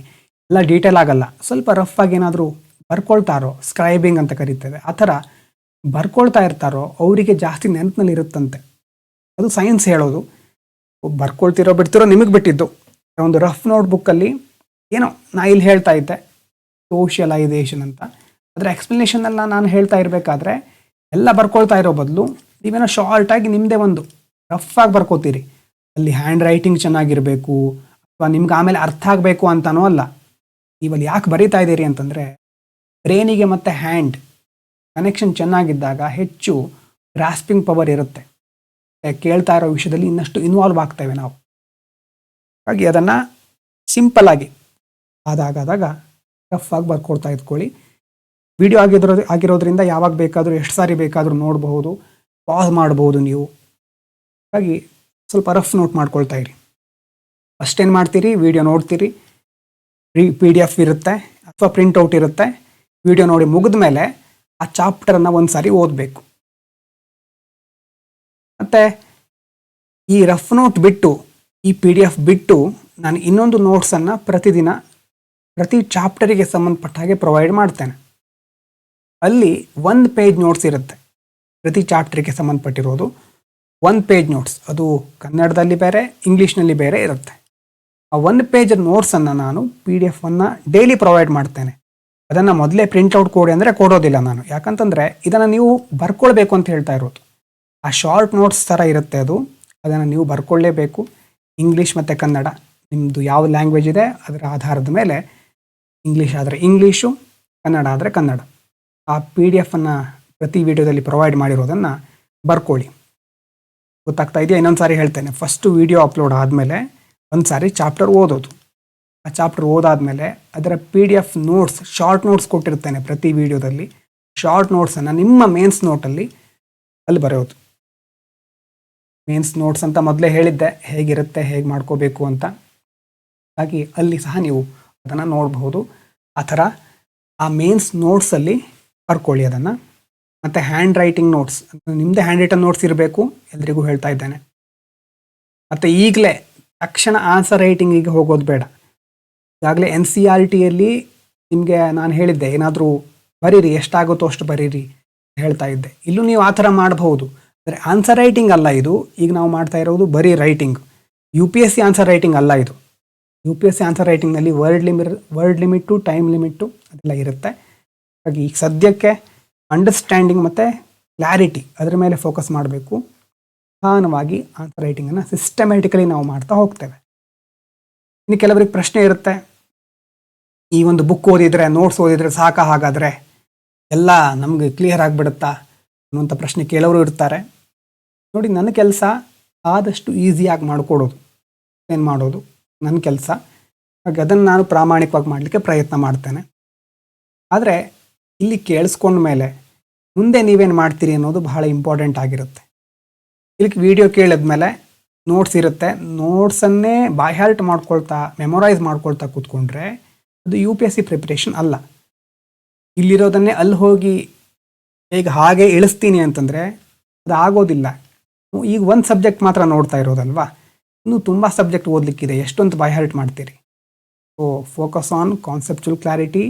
ಎಲ್ಲ ಡೀಟೇಲ್ ಆಗಲ್ಲ, ಸ್ವಲ್ಪ ರಫ್ ಆಗಿ ಏನಾದರೂ ಬರ್ಕೊಳ್ತಾರೋ, ಸ್ಕ್ರೈಬಿಂಗ್ ಅಂತ ಕರಿತೇವೆ, ಆ ಥರ ಬರ್ಕೊಳ್ತಾ ಇರ್ತಾರೋ ಅವರಿಗೆ ಜಾಸ್ತಿ ನೆನಪಿನಲ್ಲಿ ಇರುತ್ತಂತೆ. ಅದು ಸೈನ್ಸ್ ಹೇಳೋದು. ಬರ್ಕೊಳ್ತಿರೋ ಬಿಡ್ತಿರೋ ನಿಮಗೆ ಬಿಟ್ಟಿದ್ದು. ಒಂದು ರಫ್ ನೋಟ್ಬುಕ್ಕಲ್ಲಿ ಏನೋ ನಾ ಇಲ್ಲಿ ಹೇಳ್ತಾ ಇದ್ದೆ ಸೋಷಿಯಲೈಸೇಷನ್ ಅಂತ, ಅದರ ಎಕ್ಸ್ಪ್ಲನೇಷನೆಲ್ಲ ನಾನು ಹೇಳ್ತಾ ಇರಬೇಕಾದ್ರೆ ಎಲ್ಲ ಬರ್ಕೊಳ್ತಾ ಇರೋ ಬದಲು ನೀವೇನೋ ಶಾರ್ಟಾಗಿ ನಿಮ್ಮದೇ ಒಂದು ರಫ್ ಆಗಿ ಬರ್ಕೋತೀರಿ. ಅಲ್ಲಿ ಹ್ಯಾಂಡ್ ರೈಟಿಂಗ್ ಚೆನ್ನಾಗಿರಬೇಕು ಅಥವಾ ನಿಮ್ಗೆ ಆಮೇಲೆ ಅರ್ಥ ಆಗಬೇಕು ಅಂತನೋ ಅಲ್ಲ. ನೀವಲ್ಲಿ ಯಾಕೆ ಬರೀತಾ ಇದ್ದೀರಿ ಅಂತಂದರೆ ಬ್ರೈನಿಗೆ ಮತ್ತು ಹ್ಯಾಂಡ್ ಕನೆಕ್ಷನ್ ಚೆನ್ನಾಗಿದ್ದಾಗ ಹೆಚ್ಚು ಗ್ರಾಸ್ಪಿಂಗ್ ಪವರ್ ಇರುತ್ತೆ. ಕೇಳ್ತಾ ಇರೋ ವಿಷಯದಲ್ಲಿ ಇನ್ನಷ್ಟು ಇನ್ವಾಲ್ವ್ ಆಗ್ತೇವೆ ನಾವು. ಹಾಗಾಗಿ ಅದನ್ನು ಸಿಂಪಲ್ಲಾಗಿ ಆದಾಗ ರಫ್ ಆಗಿ ಬರ್ಕೊಳ್ತಾ ಇದ್ಕೊಳ್ಳಿ. ವಿಡಿಯೋ ಆಗಿರೋದ್ರಿಂದ ಯಾವಾಗ ಬೇಕಾದರೂ ಎಷ್ಟು ಸಾರಿ ಬೇಕಾದರೂ ನೋಡಬಹುದು, ಪಾಸ್ ಮಾಡಬಹುದು ನೀವು. ಹಾಗಾಗಿ ಸ್ವಲ್ಪ ರಫ್ ನೋಟ್ ಮಾಡ್ಕೊಳ್ತಾ ಇರಿ. ಅಷ್ಟೇನು ಮಾಡ್ತೀರಿ, ವಿಡಿಯೋ ನೋಡ್ತೀರಿ, PDF ಇರುತ್ತೆ ಅಥವಾ ಪ್ರಿಂಟ್ಔಟ್ ಇರುತ್ತೆ. ವಿಡಿಯೋ ನೋಡಿ ಮುಗಿದ ಮೇಲೆ ಆ ಚಾಪ್ಟರನ್ನು ಒಂದು ಸಾರಿ ಓದಬೇಕು. ಮತ್ತು ಈ ರಫ್ ನೋಟ್ ಬಿಟ್ಟು, ಈ PDF ಬಿಟ್ಟು ನಾನು ಇನ್ನೊಂದು ನೋಟ್ಸನ್ನು ಪ್ರತಿದಿನ ಪ್ರತಿ ಚಾಪ್ಟರಿಗೆ ಸಂಬಂಧಪಟ್ಟ ಹಾಗೆ ಪ್ರೊವೈಡ್ ಮಾಡ್ತೇನೆ. ಅಲ್ಲಿ 1 ಪೇಜ್ ನೋಟ್ಸ್ ಇರುತ್ತೆ. ಪ್ರತಿ ಚಾಪ್ಟರಿಗೆ ಸಂಬಂಧಪಟ್ಟಿರೋದು 1 ಪೇಜ್ ನೋಟ್ಸ್. ಅದು ಕನ್ನಡದಲ್ಲಿ ಬೇರೆ, ಇಂಗ್ಲೀಷ್ನಲ್ಲಿ ಬೇರೆ ಇರುತ್ತೆ. ಆ 1 ಪೇಜ್ ನೋಟ್ಸನ್ನು ನಾನು PDF ಡೈಲಿ ಪ್ರೊವೈಡ್ ಮಾಡ್ತೇನೆ. ಅದನ್ನು ಮೊದಲೇ ಪ್ರಿಂಟ್ಔಟ್ ಕೊಡಿ ಅಂದರೆ ಕೊಡೋದಿಲ್ಲ ನಾನು. ಯಾಕಂತಂದರೆ ಇದನ್ನು ನೀವು ಬರ್ಕೊಳ್ಬೇಕು ಅಂತ ಹೇಳ್ತಾ ಇರೋದು. ಆ ಶಾರ್ಟ್ ನೋಟ್ಸ್ ಥರ ಇರುತ್ತೆ ಅದು. ಅದನ್ನು ನೀವು ಬರ್ಕೊಳ್ಳೇಬೇಕು. ಇಂಗ್ಲೀಷ್ ಮತ್ತು ಕನ್ನಡ ನಿಮ್ಮದು ಯಾವ ಲ್ಯಾಂಗ್ವೇಜ್ ಇದೆ ಅದರ ಆಧಾರದ ಮೇಲೆ, ಇಂಗ್ಲೀಷ್ ಆದರೆ ಇಂಗ್ಲೀಷು, ಕನ್ನಡ ಆದರೆ ಕನ್ನಡ. ಆ PDF ಪ್ರತಿ ವಿಡಿಯೋದಲ್ಲಿ ಪ್ರೊವೈಡ್ ಮಾಡಿರೋದನ್ನು ಬರ್ಕೊಳ್ಳಿ. ಗೊತ್ತಾಗ್ತಾ ಇದೆಯಾ? ಇನ್ನೊಂದು ಸಾರಿ ಹೇಳ್ತೇನೆ. ಫಸ್ಟು ವಿಡಿಯೋ ಅಪ್ಲೋಡ್ ಆದಮೇಲೆ ಒಂದು ಸಾರಿ ಚಾಪ್ಟರ್ ಓದೋದು. ಆ ಚಾಪ್ಟರ್ ಓದಾದಮೇಲೆ ಅದರ PDF ನೋಟ್ಸ್, ಶಾರ್ಟ್ ನೋಟ್ಸ್ ಕೊಟ್ಟಿರ್ತೇನೆ ಪ್ರತಿ ವಿಡಿಯೋದಲ್ಲಿ. ಶಾರ್ಟ್ ನೋಟ್ಸನ್ನು ನಿಮ್ಮ ಮೇನ್ಸ್ ನೋಟಲ್ಲಿ ಅಲ್ಲಿ ಬರೆಯೋದು. ಮೇನ್ಸ್ ನೋಟ್ಸ್ ಅಂತ ಮೊದಲೇ ಹೇಳಿದ್ದೆ ಹೇಗಿರುತ್ತೆ, ಹೇಗೆ ಮಾಡ್ಕೋಬೇಕು ಅಂತ. ಹಾಗಾಗಿ ಅಲ್ಲಿ ಸಹ ನೀವು ಅದನ್ನು ನೋಡಬಹುದು. ಆ ಥರ ಆ ಮೇನ್ಸ್ ನೋಟ್ಸಲ್ಲಿ ಬರ್ಕೊಳ್ಳಿ ಅದನ್ನು. ಮತ್ತು ಹ್ಯಾಂಡ್ ರೈಟಿಂಗ್ ನೋಟ್ಸ್, ನಿಮ್ಮದೇ ಹ್ಯಾಂಡ್ ರೈಟನ್ ನೋಟ್ಸ್ ಇರಬೇಕು, ಎಲ್ರಿಗೂ ಹೇಳ್ತಾ ಇದ್ದೇನೆ. ಮತ್ತು ಈಗಲೇ ತಕ್ಷಣ ಆನ್ಸರ್ ರೈಟಿಂಗಿಗೆ ಹೋಗೋದು ಬೇಡ. ಈಗಾಗಲೇ NCERTಯಲ್ಲಿ ನಿಮಗೆ ನಾನು ಹೇಳಿದ್ದೆ ಏನಾದರೂ ಬರೀರಿ, ಎಷ್ಟಾಗುತ್ತೋ ಅಷ್ಟು ಬರೀರಿ ಹೇಳ್ತಾ ಇದ್ದೆ. ಇಲ್ಲೂ ನೀವು ಆ ಥರ ಮಾಡಬಹುದು. ಅಂದರೆ ಆನ್ಸರ್ ರೈಟಿಂಗ್ ಅಲ್ಲ ಇದು. ಈಗ ನಾವು ಮಾಡ್ತಾ ಇರೋದು ಬರೀ ರೈಟಿಂಗ್. UPSC ಆನ್ಸರ್ ರೈಟಿಂಗ್ ಅಲ್ಲ ಇದು. UPSC ಆನ್ಸರ್ ರೈಟಿಂಗ್ನಲ್ಲಿ ವರ್ಡ್ ಲಿಮಿಟು, ಟೈಮ್ ಲಿಮಿಟು ಅದೆಲ್ಲ ಇರುತ್ತೆ. ಹಾಗಾಗಿ ಈಗ ಸದ್ಯಕ್ಕೆ ಅಂಡರ್ಸ್ಟ್ಯಾಂಡಿಂಗ್ ಮತ್ತು ಕ್ಲಾರಿಟಿ ಅದರ ಮೇಲೆ ಫೋಕಸ್ ಮಾಡಬೇಕು. ನಿಧಾನವಾಗಿ ಆನ್ಸರ್ ರೈಟಿಂಗನ್ನು ಸಿಸ್ಟಮ್ಯಾಟಿಕಲಿ ನಾವು ಮಾಡ್ತಾ ಹೋಗ್ತೇವೆ. ಇನ್ನು ಕೆಲವರಿಗೆ ಪ್ರಶ್ನೆ ಇರುತ್ತೆ, ಈ ಒಂದು ಬುಕ್ ಓದಿದರೆ, ನೋಟ್ಸ್ ಓದಿದರೆ ಸಾಕಾ, ಹಾಗಾದರೆ ಎಲ್ಲ ನಮಗೆ ಕ್ಲಿಯರ್ ಆಗಿಬಿಡುತ್ತಾ ಅನ್ನುವಂಥ ಪ್ರಶ್ನೆ ಕೇಳೋರು ಇರ್ತಾರೆ. ನೋಡಿ, ನನ್ನ ಕೆಲಸ ಆದಷ್ಟು ಈಸಿಯಾಗಿ ಮಾಡಿಕೊಡೋದು, ಏನು ಮಾಡೋದು ನನ್ನ ಕೆಲಸ. ಹಾಗೆ ಅದನ್ನು ನಾನು ಪ್ರಾಮಾಣಿಕವಾಗಿ ಮಾಡಲಿಕ್ಕೆ ಪ್ರಯತ್ನ ಮಾಡ್ತೇನೆ. ಆದರೆ ಇಲ್ಲಿ ಕೇಳಿಸ್ಕೊಂಡ ಮೇಲೆ ಮುಂದೆ ನೀವೇನು ಮಾಡ್ತೀರಿ ಅನ್ನೋದು ಬಹಳ ಇಂಪಾರ್ಟೆಂಟ್ ಆಗಿರುತ್ತೆ. ಇಲ್ಲಿ ವಿಡಿಯೋ ಕೇಳಿದ್ಮೇಲೆ ನೋಟ್ಸ್ ಇರುತ್ತೆ, ನೋಟ್ಸನ್ನೇ ಬೈ ಹಾರ್ಟ್ ಮಾಡ್ಕೊಳ್ತಾ, ಮೆಮೊರೈಸ್ ಮಾಡ್ಕೊಳ್ತಾ ಕೂತ್ಕೊಂಡ್ರೆ ಅದು UPSC ಪ್ರಿಪ್ರೇಷನ್ ಅಲ್ಲ. ಇಲ್ಲಿರೋದನ್ನೇ ಅಲ್ಲಿ ಹೋಗಿ ಈಗ ಹಾಗೆ ಇಳಿಸ್ತೀನಿ ಅಂತಂದರೆ ಅದು ಆಗೋದಿಲ್ಲ. ಈಗ ಒಂದು ಸಬ್ಜೆಕ್ಟ್ ಮಾತ್ರ ನೋಡ್ತಾ ಇರೋದಲ್ವಾ, ಇನ್ನೂ ತುಂಬ ಸಬ್ಜೆಕ್ಟ್ ಓದಲಿಕ್ಕಿದೆ, ಎಷ್ಟೊಂದು ಬೈ ಹಾರ್ಟ್ ಮಾಡ್ತೀರಿ. So focus on conceptual clarity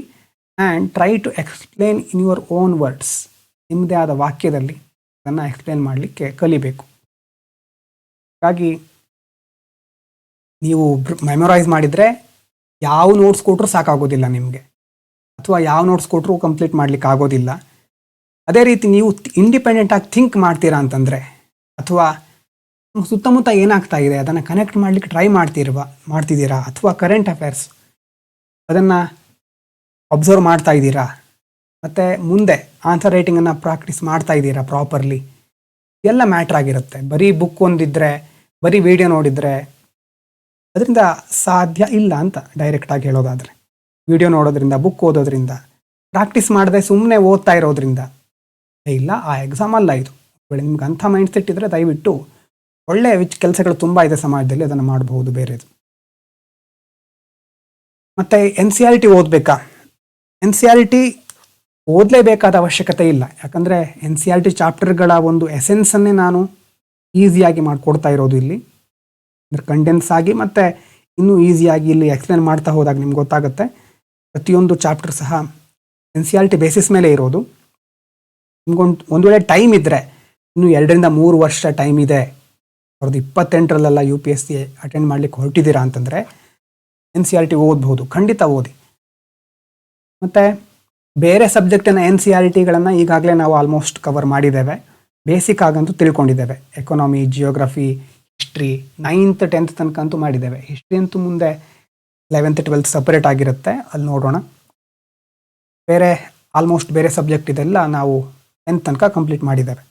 and try to explain in your own words. ನಿಮ್ಮದೇ ಆದ ವಾಕ್ಯದಲ್ಲಿ ಅದನ್ನು ಎಕ್ಸ್ಪ್ಲೇನ್ ಮಾಡಲಿಕ್ಕೆ ಕಲಿಬೇಕು. ಹಾಗಾಗಿ ನೀವು ಮೆಮೊರೈಸ್ ಮಾಡಿದರೆ ಯಾವ ನೋಟ್ಸ್ ಕೊಟ್ಟರೂ ಸಾಕಾಗೋದಿಲ್ಲ ನಿಮಗೆ, ಅಥವಾ ಯಾವ ನೋಟ್ಸ್ ಕೊಟ್ಟರೂ ಕಂಪ್ಲೀಟ್ ಮಾಡಲಿಕ್ಕೆ ಆಗೋದಿಲ್ಲ. ಅದೇ ರೀತಿ ನೀವು ಇಂಡಿಪೆಂಡೆಂಟಾಗಿ ಥಿಂಕ್ ಮಾಡ್ತೀರಾ ಅಂತಂದರೆ, ಅಥವಾ ಸುತ್ತಮುತ್ತ ಏನಾಗ್ತಾ ಇದೆ ಅದನ್ನು ಕನೆಕ್ಟ್ ಮಾಡಲಿಕ್ಕೆ ಟ್ರೈ ಮಾಡ್ತಿದ್ದೀರಾ, ಅಥವಾ ಕರೆಂಟ್ ಅಫೇರ್ಸ್ ಅದನ್ನು ಅಬ್ಸರ್ವ್ ಮಾಡ್ತಾ ಇದ್ದೀರಾ, ಮತ್ತು ಮುಂದೆ ಆನ್ಸರ್ ರೈಟಿಂಗನ್ನು ಪ್ರಾಕ್ಟೀಸ್ ಮಾಡ್ತಾ ಇದ್ದೀರಾ ಪ್ರಾಪರ್ಲಿ, ಎಲ್ಲ ಮ್ಯಾಟ್ರ್ ಆಗಿರುತ್ತೆ. ಬರೀ ಬುಕ್ ಒಂದಿದ್ರೆ, ಬರೀ ವಿಡಿಯೋ ನೋಡಿದರೆ ಅದರಿಂದ ಸಾಧ್ಯ ಇಲ್ಲ ಅಂತ ಡೈರೆಕ್ಟಾಗಿ ಹೇಳೋದಾದರೆ. ವಿಡಿಯೋ ನೋಡೋದ್ರಿಂದ, ಬುಕ್ ಓದೋದ್ರಿಂದ, ಪ್ರಾಕ್ಟೀಸ್ ಮಾಡದೆ ಸುಮ್ಮನೆ ಓದ್ತಾ ಇರೋದ್ರಿಂದ ಇಲ್ಲ, ಆ ಎಕ್ಸಾಮ್ ಅಲ್ಲ ಇದು. ನಿಮ್ಗೆ ಅಂಥ ಮೈಂಡ್ ಸೆಟ್ ಇದ್ದರೆ ದಯವಿಟ್ಟು ಒಳ್ಳೆಯ ಕೆಲಸಗಳು ತುಂಬ ಇದೆ ಸಮಾಜದಲ್ಲಿ, ಅದನ್ನು ಮಾಡಬಹುದು ಬೇರೆದು. ಮತ್ತು NCERT ಓದಬೇಕಾ? NCERT ಓದಲೇಬೇಕಾದ ಅವಶ್ಯಕತೆ ಇಲ್ಲ. ಯಾಕಂದರೆ NCERT ಚಾಪ್ಟರ್ಗಳ ಒಂದು ಎಸೆನ್ಸನ್ನೇ ನಾನು ಈಸಿಯಾಗಿ ಮಾಡಿಕೊಡ್ತಾ ಇರೋದು ಇಲ್ಲಿ. ಅಂದರೆ ಕಂಡೆನ್ಸ್ ಆಗಿ ಮತ್ತು ಇನ್ನೂ ಈಸಿಯಾಗಿ ಇಲ್ಲಿ ಎಕ್ಸ್ಪ್ಲೇನ್ ಮಾಡ್ತಾ ಹೋದಾಗ ನಿಮ್ಗೆ ಗೊತ್ತಾಗುತ್ತೆ. ಪ್ರತಿಯೊಂದು ಚಾಪ್ಟರ್ ಸಹ NCERT ಬೇಸಿಸ್ ಮೇಲೆ ಇರೋದು. ನಿಮ್ಗೊಂದು ಒಂದು ವೇಳೆ ಟೈಮ್ ಇದ್ದರೆ, ಇನ್ನೂ 2 ರಿಂದ 3 ವರ್ಷ ಟೈಮ್ ಇದೆ, 2028ರಲ್ಲೆಲ್ಲ UPSC ಅಟೆಂಡ್ ಮಾಡ್ಲಿಕ್ಕೆ ಹೊರಟಿದ್ದೀರಾ ಅಂತಂದರೆ NCERT ಓದ್ಬೋದು, ಖಂಡಿತ ಓದಿ. ಮತ್ತು ಬೇರೆ ಸಬ್ಜೆಕ್ಟಿನ NCERTಗಳನ್ನು ಈಗಾಗಲೇ ನಾವು ಆಲ್ಮೋಸ್ಟ್ ಕವರ್ ಮಾಡಿದ್ದೇವೆ. ಬೇಸಿಕ್ ಆಗಂತೂ ತಿಳ್ಕೊಂಡಿದ್ದೇವೆ. Economy, geography, history 9th 10th ತನಕ ಅಂತೂ ಮಾಡಿದ್ದೇವೆ. ಹಿಸ್ಟ್ರಿ ಅಂತೂ ಮುಂದೆ 11th 12th ಸಪರೇಟ್ ಆಗಿರುತ್ತೆ, ಅಲ್ಲಿ ನೋಡೋಣ. ಆಲ್ಮೋಸ್ಟ್ ಬೇರೆ ಸಬ್ಜೆಕ್ಟ್ ಇದೆಲ್ಲ ನಾವು 10th ತನಕ ಕಂಪ್ಲೀಟ್ ಮಾಡಿದ್ದೇವೆ.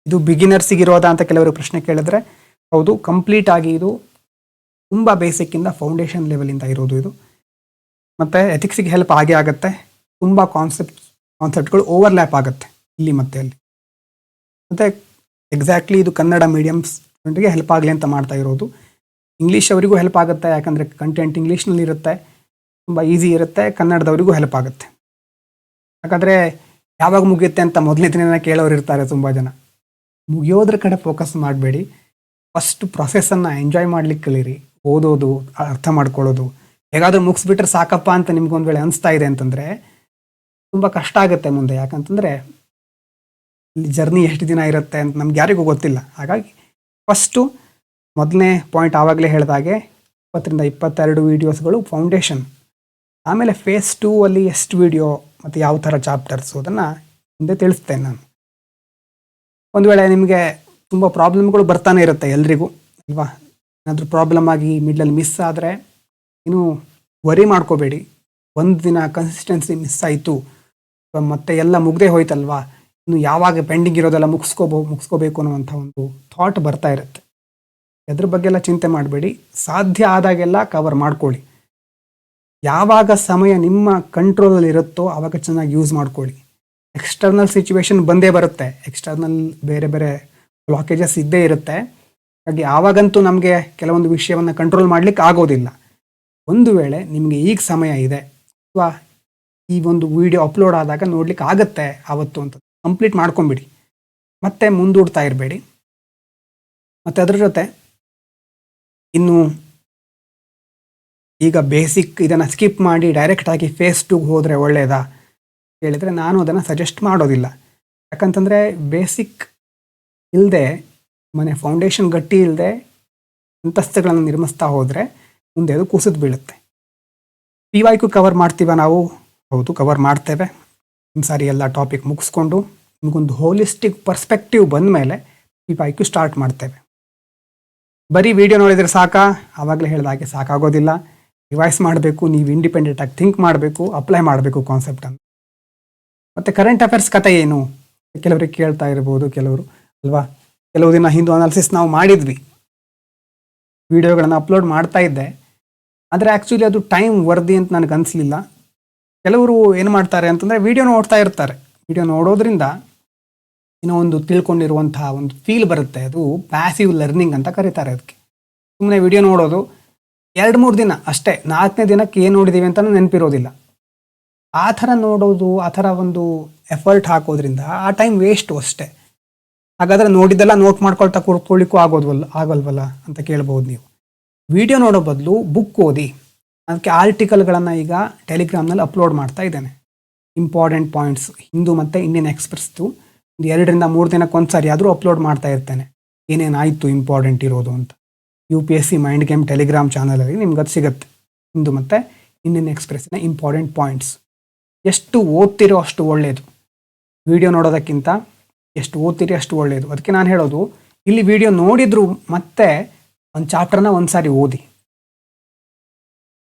ಇದು ಬಿಗಿನರ್ಸಿಗಿರೋದಾ ಅಂತ ಕೆಲವರು ಪ್ರಶ್ನೆ ಕೇಳಿದ್ರೆ, ಹೌದು, ಕಂಪ್ಲೀಟ್ ಆಗಿ ಇದು ತುಂಬ ಬೇಸಿಕ್ಕಿಂದ ಫೌಂಡೇಶನ್ ಲೆವೆಲಿಂದ ಇರೋದು ಇದು. ಮತ್ತು ಎಥಿಕ್ಸಿಗೆ ಹೆಲ್ಪ್ ಆಗೇ ಆಗುತ್ತೆ. ತುಂಬ ಕಾನ್ಸೆಪ್ಟ್ಗಳು ಓವರ್ಲ್ಯಾಪ್ ಆಗುತ್ತೆ ಇಲ್ಲಿ ಮತ್ತು ಅಲ್ಲಿ. ಮತ್ತು ಎಕ್ಸಾಕ್ಟ್ಲಿ ಇದು ಕನ್ನಡ ಮೀಡಿಯಮ್ ಸ್ಟೂಡೆಂಟ್ಗೆ ಹೆಲ್ಪ್ ಆಗಲಿ ಅಂತ ಮಾಡ್ತಾ ಇರೋದು. ಇಂಗ್ಲೀಷ್ ಅವರಿಗೂ ಹೆಲ್ಪ್ ಆಗುತ್ತೆ, ಯಾಕಂದರೆ ಕಂಟೆಂಟ್ ಇಂಗ್ಲೀಷ್ನಲ್ಲಿ ಇರುತ್ತೆ, ತುಂಬ ಈಸಿ ಇರುತ್ತೆ. ಕನ್ನಡದವರಿಗೂ ಹೆಲ್ಪ್ ಆಗುತ್ತೆ. ಯಾಕಂದರೆ ಯಾವಾಗ ಮುಗಿಯುತ್ತೆ ಅಂತ ಮೊದಲನೇ ದಿನ ಕೇಳೋರು ಇರ್ತಾರೆ ತುಂಬ ಜನ. ಮುಗಿಯೋದ್ರ ಕಡೆ ಫೋಕಸ್ ಮಾಡಬೇಡಿ. ಫಸ್ಟ್ ಪ್ರೊಸೆಸನ್ನು ಎಂಜಾಯ್ ಮಾಡ್ಲಿಕ್ಕೆ ಕಲೀರಿ. ಓದೋದು, ಅರ್ಥ ಮಾಡ್ಕೊಳ್ಳೋದು. ಹೇಗಾದರೂ ಮುಗಿಸ್ಬಿಟ್ರೆ ಸಾಕಪ್ಪ ಅಂತ ನಿಮ್ಗೊಂದು ವೇಳೆ ಅನಿಸ್ತಾ ಇದೆ ಅಂತಂದರೆ ತುಂಬ ಕಷ್ಟ ಆಗುತ್ತೆ ಮುಂದೆ. ಯಾಕಂತಂದರೆ ಇಲ್ಲಿ ಜರ್ನಿ ಎಷ್ಟು ದಿನ ಇರುತ್ತೆ ಅಂತ ನಮ್ಗೆ ಯಾರಿಗೂ ಗೊತ್ತಿಲ್ಲ. ಹಾಗಾಗಿ ಫಸ್ಟು ಮೊದಲನೇ ಪಾಯಿಂಟ್ ಆವಾಗಲೇ ಹೇಳಿದಾಗೆ 20ರಿಂದ 22 ವೀಡಿಯೋಸ್ಗಳು ಫೌಂಡೇಶನ್. ಆಮೇಲೆ ಫೇಸ್ 2 ಅಲ್ಲಿ ಎಷ್ಟು ವಿಡಿಯೋ ಮತ್ತು ಯಾವ ಥರ ಚಾಪ್ಟರ್ಸು ಅದನ್ನು ಮುಂದೆ ತಿಳಿಸ್ತೇನೆ ನಾನು. ಒಂದು ವೇಳೆ ನಿಮಗೆ ತುಂಬ ಪ್ರಾಬ್ಲಮ್ಗಳು ಬರ್ತಾನೆ ಇರುತ್ತೆ ಎಲ್ರಿಗೂ ಅಲ್ವಾ. ಏನಾದರೂ ಪ್ರಾಬ್ಲಮ್ ಆಗಿ ಮಿಡ್ಲಲ್ಲಿ ಮಿಸ್ ಆದರೆ ಇನ್ನೂ ವರಿ ಮಾಡ್ಕೋಬೇಡಿ. ಒಂದು ದಿನ ಕನ್ಸಿಸ್ಟೆನ್ಸಿ ಮಿಸ್ ಆಯಿತು ಮತ್ತೆ ಎಲ್ಲ ಮುಗ್ದೇ ಹೋಯ್ತಲ್ವಾ, ಇನ್ನು ಯಾವಾಗ ಪೆಂಡಿಂಗ್ ಇರೋದೆಲ್ಲ ಮುಗಿಸ್ಕೋಬೇಕು ಅನ್ನುವಂಥ ಒಂದು ಥಾಟ್ ಬರ್ತಾ ಇರುತ್ತೆ. ಅದ್ರ ಬಗ್ಗೆ ಎಲ್ಲ ಚಿಂತೆ ಮಾಡಬೇಡಿ. ಸಾಧ್ಯ ಆದಾಗೆಲ್ಲ ಕವರ್ ಮಾಡ್ಕೊಳ್ಳಿ. ಯಾವಾಗ ಸಮಯ ನಿಮ್ಮ ಕಂಟ್ರೋಲಲ್ಲಿ ಇರುತ್ತೋ ಆವಾಗ ಚೆನ್ನಾಗಿ ಯೂಸ್ ಮಾಡ್ಕೊಳ್ಳಿ. ಎಕ್ಸ್ಟರ್ನಲ್ ಸಿಚುವೇಶನ್ ಬಂದೇ ಬರುತ್ತೆ. ಎಕ್ಸ್ಟರ್ನಲ್ ಬೇರೆ ಬೇರೆ ಬ್ಲಾಕೇಜಸ್ ಇದ್ದೇ ಇರುತ್ತೆ. ಹಾಗೆ ಆವಾಗಂತೂ ನಮಗೆ ಕೆಲವೊಂದು ವಿಷಯವನ್ನು ಕಂಟ್ರೋಲ್ ಮಾಡಲಿಕ್ಕೆ ಆಗೋದಿಲ್ಲ. ಒಂದು ವೇಳೆ ನಿಮಗೆ ಈಗ ಸಮಯ ಇದೆ ಅಥವಾ ಈ ಒಂದು ವಿಡಿಯೋ ಅಪ್ಲೋಡ್ ಆದಾಗ ನೋಡ್ಲಿಕ್ಕೆ ಆಗುತ್ತೆ ಆವತ್ತು ಅಂತ ಕಂಪ್ಲೀಟ್ ಮಾಡ್ಕೊಂಬಿಡಿ. ಮತ್ತೆ ಮುಂದೂಡ್ತಾ ಇರಬೇಡಿ. ಮತ್ತು ಅದ್ರ ಜೊತೆ ಇನ್ನು ಈಗ ಬೇಸಿಕ್ ಇದನ್ನು ಸ್ಕಿಪ್ ಮಾಡಿ ಡೈರೆಕ್ಟಾಗಿ ಫೇಸ್ 2 ಹೋದರೆ ಒಳ್ಳೆಯದಾ ಹೇಳಿದರೆ ನಾನು ಅದನ್ನು ಸಜೆಸ್ಟ್ ಮಾಡೋದಿಲ್ಲ. ಯಾಕಂತಂದರೆ ಬೇಸಿಕ್ ಇಲ್ಲದೆ ಮನೆ ಫೌಂಡೇಶನ್ ಗಟ್ಟಿ ಇಲ್ಲದೆ ಅಂತಸ್ತುಗಳನ್ನು ನಿರ್ಮಿಸ್ತಾ ಹೋದರೆ ಮುಂದೆ ಅದು ಕುಸಿದು ಬೀಳುತ್ತೆ. PYQ ಕವರ್ ಮಾಡ್ತೀವ ನಾವು? ಹೌದು, ಕವರ್ ಮಾಡ್ತೇವೆ. ಒಂದು ಸಾರಿ ಎಲ್ಲ ಟಾಪಿಕ್ ಮುಗಿಸ್ಕೊಂಡು ನಿಮಗೊಂದು ಹೋಲಿಸ್ಟಿಕ್ ಪರ್ಸ್ಪೆಕ್ಟಿವ್ ಬಂದ ಮೇಲೆ PYQ ಸ್ಟಾರ್ಟ್ ಮಾಡ್ತೇವೆ. ಬರೀ ವಿಡಿಯೋ ನೋಡಿದರೆ ಸಾಕಾ? ಆವಾಗಲೇ ಹೇಳಿದ ಹಾಗೆ ಸಾಕಾಗೋದಿಲ್ಲ. ರಿವೈಸ್ ಮಾಡಬೇಕು, ನೀವು ಇಂಡಿಪೆಂಡೆಂಟಾಗಿ ಥಿಂಕ್ ಮಾಡಬೇಕು, ಅಪ್ಲೈ ಮಾಡಬೇಕು ಕಾನ್ಸೆಪ್ಟನ್ನು. ಮತ್ತು ಕರೆಂಟ್ ಅಫೇರ್ಸ್ ಕಥೆ ಏನು ಕೆಲವರಿಗೆ ಕೇಳ್ತಾ ಇರ್ಬೋದು ಕೆಲವರು ಅಲ್ವಾ. ಕೆಲವು ದಿನ ಹಿಂದೂ ಅನಾಲಿಸಿಸ್ ನಾವು ಮಾಡಿದ್ವಿ, ವಿಡಿಯೋಗಳನ್ನು ಅಪ್ಲೋಡ್ ಮಾಡ್ತಾ ಇದ್ದೆ. ಆದರೆ ಆ್ಯಕ್ಚುಲಿ ಅದು ಟೈಮ್ ವರ್ದಿ ಅಂತ ನನಗೆ ಅನಿಸ್ಲಿಲ್ಲ. ಕೆಲವರು ಏನು ಮಾಡ್ತಾರೆ ಅಂತಂದರೆ ವಿಡಿಯೋ ನೋಡ್ತಾ ಇರ್ತಾರೆ. ವಿಡಿಯೋ ನೋಡೋದ್ರಿಂದ ಏನೋ ಒಂದು ತಿಳ್ಕೊಂಡಿರುವಂತಹ ಒಂದು ಫೀಲ್ ಬರುತ್ತೆ. ಅದು ಪ್ಯಾಸಿವ್ ಲರ್ನಿಂಗ್ ಅಂತ ಕರೀತಾರೆ ಅದಕ್ಕೆ. ಸುಮ್ಮನೆ ವಿಡಿಯೋ ನೋಡೋದು 2-3 ದಿನ ಅಷ್ಟೇ, 4ನೇ ದಿನಕ್ಕೆ ಏನು ನೋಡಿದ್ದೀವಿ ಅಂತ ನೆನಪಿರೋದಿಲ್ಲ. ಆ ಥರ ನೋಡೋದು, ಆ ಥರ ಒಂದು ಎಫರ್ಟ್ ಹಾಕೋದ್ರಿಂದ ಆ ಟೈಮ್ ವೇಸ್ಟು ಅಷ್ಟೇ. ಹಾಗಾದರೆ ನೋಡಿದ್ದೆಲ್ಲ ನೋಟ್ ಮಾಡ್ಕೊಳ್ತಾ ಕೂತ್ಕೊಳ್ಳಿಕ್ಕೂ ಆಗಲ್ವಲ್ಲ ಅಂತ ಕೇಳ್ಬೋದು ನೀವು. ವಿಡಿಯೋ ನೋಡೋ ಬದಲು ಬುಕ್ ಓದಿ. ಅದಕ್ಕೆ ಆರ್ಟಿಕಲ್ಗಳನ್ನು ಈಗ ಟೆಲಿಗ್ರಾಮ್ನಲ್ಲಿ ಅಪ್ಲೋಡ್ ಮಾಡ್ತಾ ಇದ್ದೇನೆ. ಇಂಪಾರ್ಟೆಂಟ್ ಪಾಯಿಂಟ್ಸ್ ಹಿಂದೂ ಮತ್ತು ಇಂಡಿಯನ್ ಎಕ್ಸ್‌ಪ್ರೆಸ್ದು 2ರಿಂದ 3 ದಿನಕ್ಕೊಂದು ಸಾರಿ ಆದರೂ ಅಪ್ಲೋಡ್ ಮಾಡ್ತಾ ಇರ್ತೇನೆ, ಏನೇನಾಯಿತು ಇಂಪಾರ್ಟೆಂಟ್ ಇರೋದು ಅಂತ. UPSC ಮೈಂಡ್ ಗೇಮ್ ಟೆಲಿಗ್ರಾಮ್ ಚಾನಲಲ್ಲಿ ನಿಮ್ಗೆ ಅದು ಸಿಗುತ್ತೆ. ಹಿಂದೂ ಮತ್ತು ಇಂಡಿಯನ್ ಎಕ್ಸ್‌ಪ್ರೆಸ್ಸಿನ ಇಂಪಾರ್ಟೆಂಟ್ ಪಾಯಿಂಟ್ಸ್. ಎಷ್ಟು ಓದ್ತಿರೋ ಅಷ್ಟು ಒಳ್ಳೆಯದು. ವಿಡಿಯೋ ನೋಡೋದಕ್ಕಿಂತ ಎಷ್ಟು ಓದ್ತೀರಿ ಅಷ್ಟು ಒಳ್ಳೆಯದು. ಅದಕ್ಕೆ ನಾನು ಹೇಳೋದು, ಇಲ್ಲಿ ವಿಡಿಯೋ ನೋಡಿದ್ರು ಮತ್ತೆ ಒಂದು ಚಾಪ್ಟರ್ನ ಒಂದು ಸಾರಿ ಓದಿ.